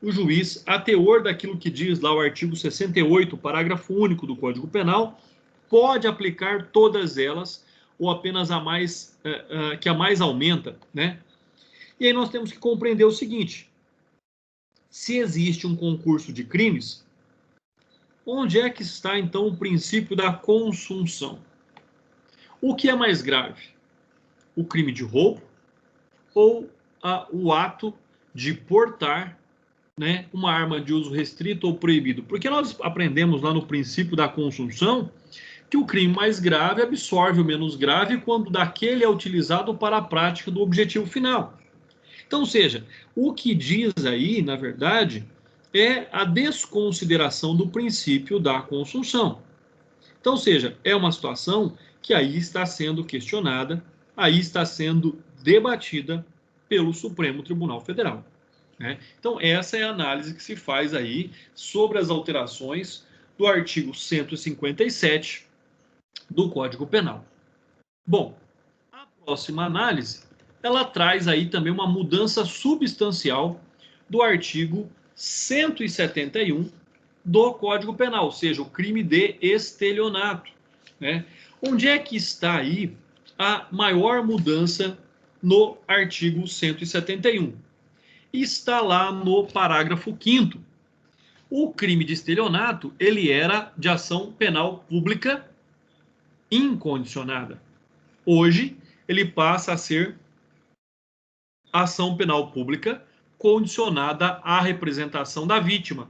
o juiz, a teor daquilo que diz lá o artigo 68, parágrafo único do Código Penal, pode aplicar todas elas ou apenas a mais, que a mais aumenta, né? E aí nós temos que compreender o seguinte: se existe um concurso de crimes, onde é que está então o princípio da consunção? O que é mais grave? O crime de roubo ou o ato de portar, né, uma arma de uso restrito ou proibido? Porque nós aprendemos lá no princípio da consunção que o crime mais grave absorve o menos grave quando daquele é utilizado para a prática do objetivo final. Então, ou seja, o que diz aí, na verdade, é a desconsideração do princípio da consunção. Então, ou seja, é uma situação que aí está sendo questionada, aí está sendo debatida pelo Supremo Tribunal Federal, né? Então, essa é a análise que se faz aí sobre as alterações do artigo 157 do Código Penal. Bom, a próxima análise, ela traz aí também uma mudança substancial do artigo 171 do Código Penal, ou seja, o crime de estelionato, né? Onde é que está aí a maior mudança no artigo 171? Está lá no parágrafo 5º. O crime de estelionato, ele era de ação penal pública incondicionada. Hoje, ele passa a ser ação penal pública condicionada à representação da vítima,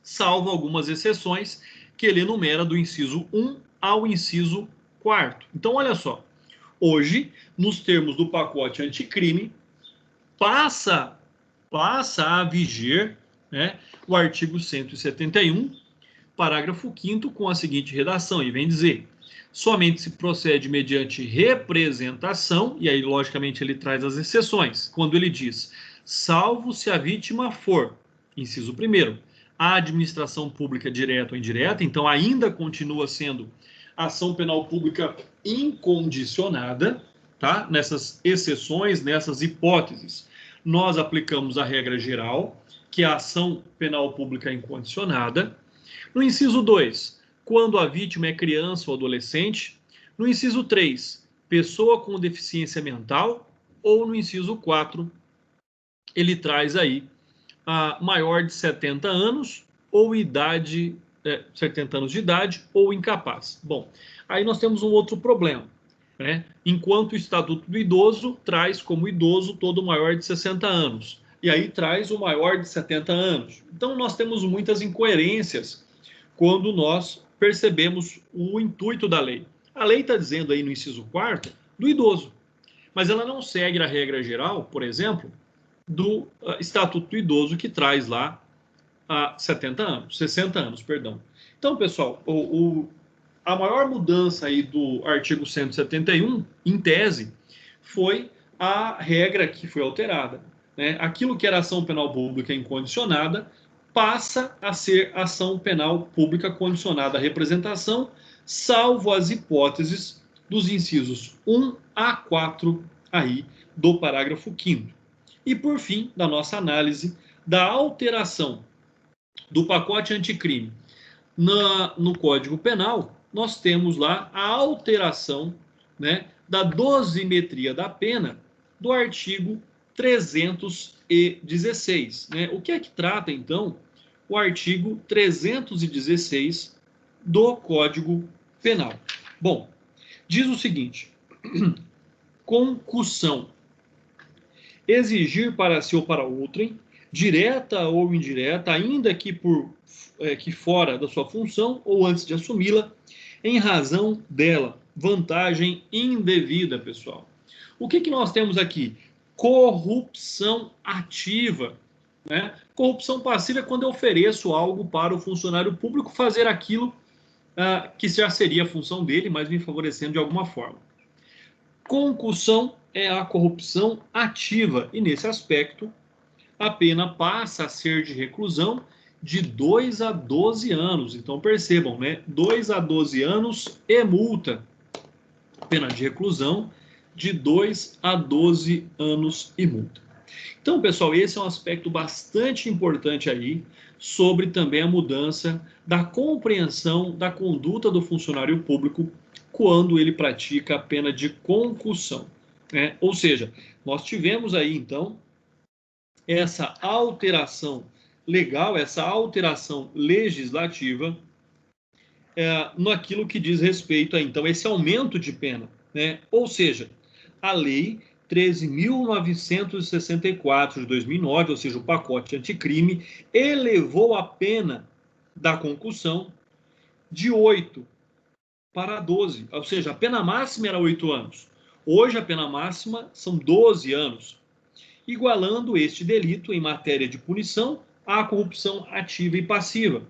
salvo algumas exceções que ele enumera do inciso 1 ao inciso 4º. Então, olha só, hoje, nos termos do pacote anticrime, passa a viger, né, o artigo 171, parágrafo 5º, com a seguinte redação, e vem dizer: somente se procede mediante representação, e aí, logicamente, ele traz as exceções, quando ele diz, salvo se a vítima for, inciso 1º, a administração pública direta ou indireta, então ainda continua sendo ação penal pública incondicionada, tá? Nessas exceções, nessas hipóteses, nós aplicamos a regra geral, que é a ação penal pública incondicionada. No inciso 2, quando a vítima é criança ou adolescente. No inciso 3, pessoa com deficiência mental. Ou no inciso 4, ele traz aí a maior de 70 anos ou 70 anos de idade ou incapaz. Bom, aí nós temos um outro problema, né? Enquanto o Estatuto do Idoso traz como idoso todo maior de 60 anos. E aí traz o maior de 70 anos. Então nós temos muitas incoerências quando nós percebemos o intuito da lei. A lei está dizendo aí no inciso 4º do idoso, mas ela não segue a regra geral, por exemplo, do Estatuto do Idoso, que traz lá 60 anos, perdão. Então, pessoal, a maior mudança aí do artigo 171, em tese, foi a regra que foi alterada, né? Aquilo que era ação penal pública incondicionada passa a ser ação penal pública condicionada à representação, salvo as hipóteses dos incisos 1 a 4 aí do parágrafo 5º. E, por fim, da nossa análise da alteração do pacote anticrime no Código Penal, nós temos lá a alteração, né, da dosimetria da pena do artigo 316. Né? O que é que trata, então, o artigo 316 do Código Penal? Bom, diz o seguinte: concussão. Exigir para si ou para outrem, direta ou indireta, ainda que que fora da sua função ou antes de assumi-la, em razão dela, vantagem indevida, pessoal. O que nós temos aqui? Corrupção ativa. Né? Corrupção passiva é quando eu ofereço algo para o funcionário público fazer aquilo que já seria a função dele, mas me favorecendo de alguma forma. Concussão é a corrupção ativa, e nesse aspecto, a pena passa a ser de reclusão de 2 a 12 anos. Então, percebam, né? 2 a 12 anos e multa. Pena de reclusão de 2 a 12 anos e multa. Então, pessoal, esse é um aspecto bastante importante aí sobre também a mudança da compreensão da conduta do funcionário público quando ele pratica a pena de concussão. Né? Ou seja, nós tivemos aí, então, essa alteração legal, essa alteração legislativa naquilo que diz respeito a, então, esse aumento de pena. Né? Ou seja, a lei 13.964 de 2009, ou seja, o pacote anticrime, elevou a pena da concussão de 8 para 12, ou seja, a pena máxima era 8 anos. Hoje a pena máxima são 12 anos, igualando este delito em matéria de punição à corrupção ativa e passiva,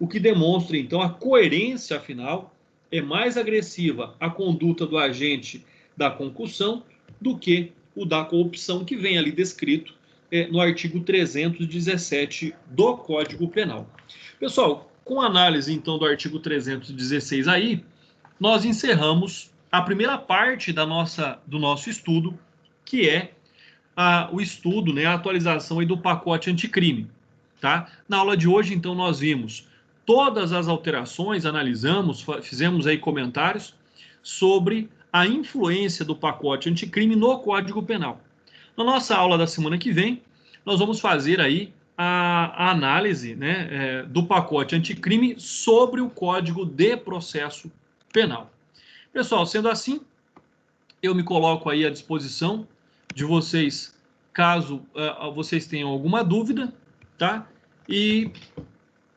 o que demonstra, então, a coerência, afinal, é mais agressiva a conduta do agente da concussão do que o da corrupção, que vem ali descrito no artigo 317 do Código Penal. Pessoal, com a análise, então, do artigo 316 aí, nós encerramos a primeira parte do nosso estudo, que é o estudo, né, a atualização aí do pacote anticrime. Tá? Na aula de hoje, então, nós vimos todas as alterações, analisamos, fizemos aí comentários sobre a influência do pacote anticrime no Código Penal. Na nossa aula da semana que vem, nós vamos fazer aí a análise, né, do pacote anticrime sobre o Código de Processo Penal. Pessoal, sendo assim, eu me coloco aí à disposição de vocês, caso vocês tenham alguma dúvida, tá? E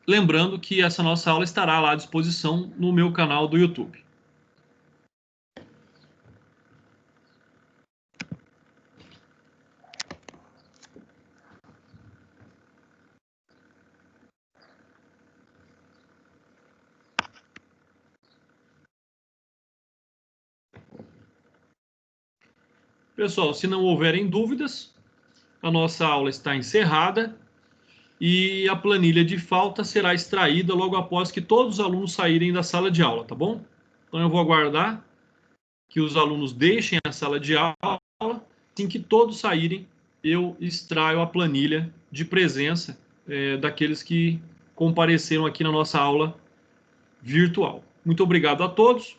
lembrando que essa nossa aula estará lá à disposição no meu canal do YouTube. Pessoal, se não houverem dúvidas, a nossa aula está encerrada e a planilha de falta será extraída logo após que todos os alunos saírem da sala de aula, tá bom? Então eu vou aguardar que os alunos deixem a sala de aula. Assim que todos saírem, eu extraio a planilha de presença daqueles que compareceram aqui na nossa aula virtual. Muito obrigado a todos,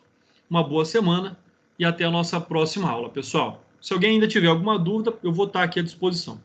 uma boa semana e até a nossa próxima aula, pessoal. Se alguém ainda tiver alguma dúvida, eu vou estar aqui à disposição.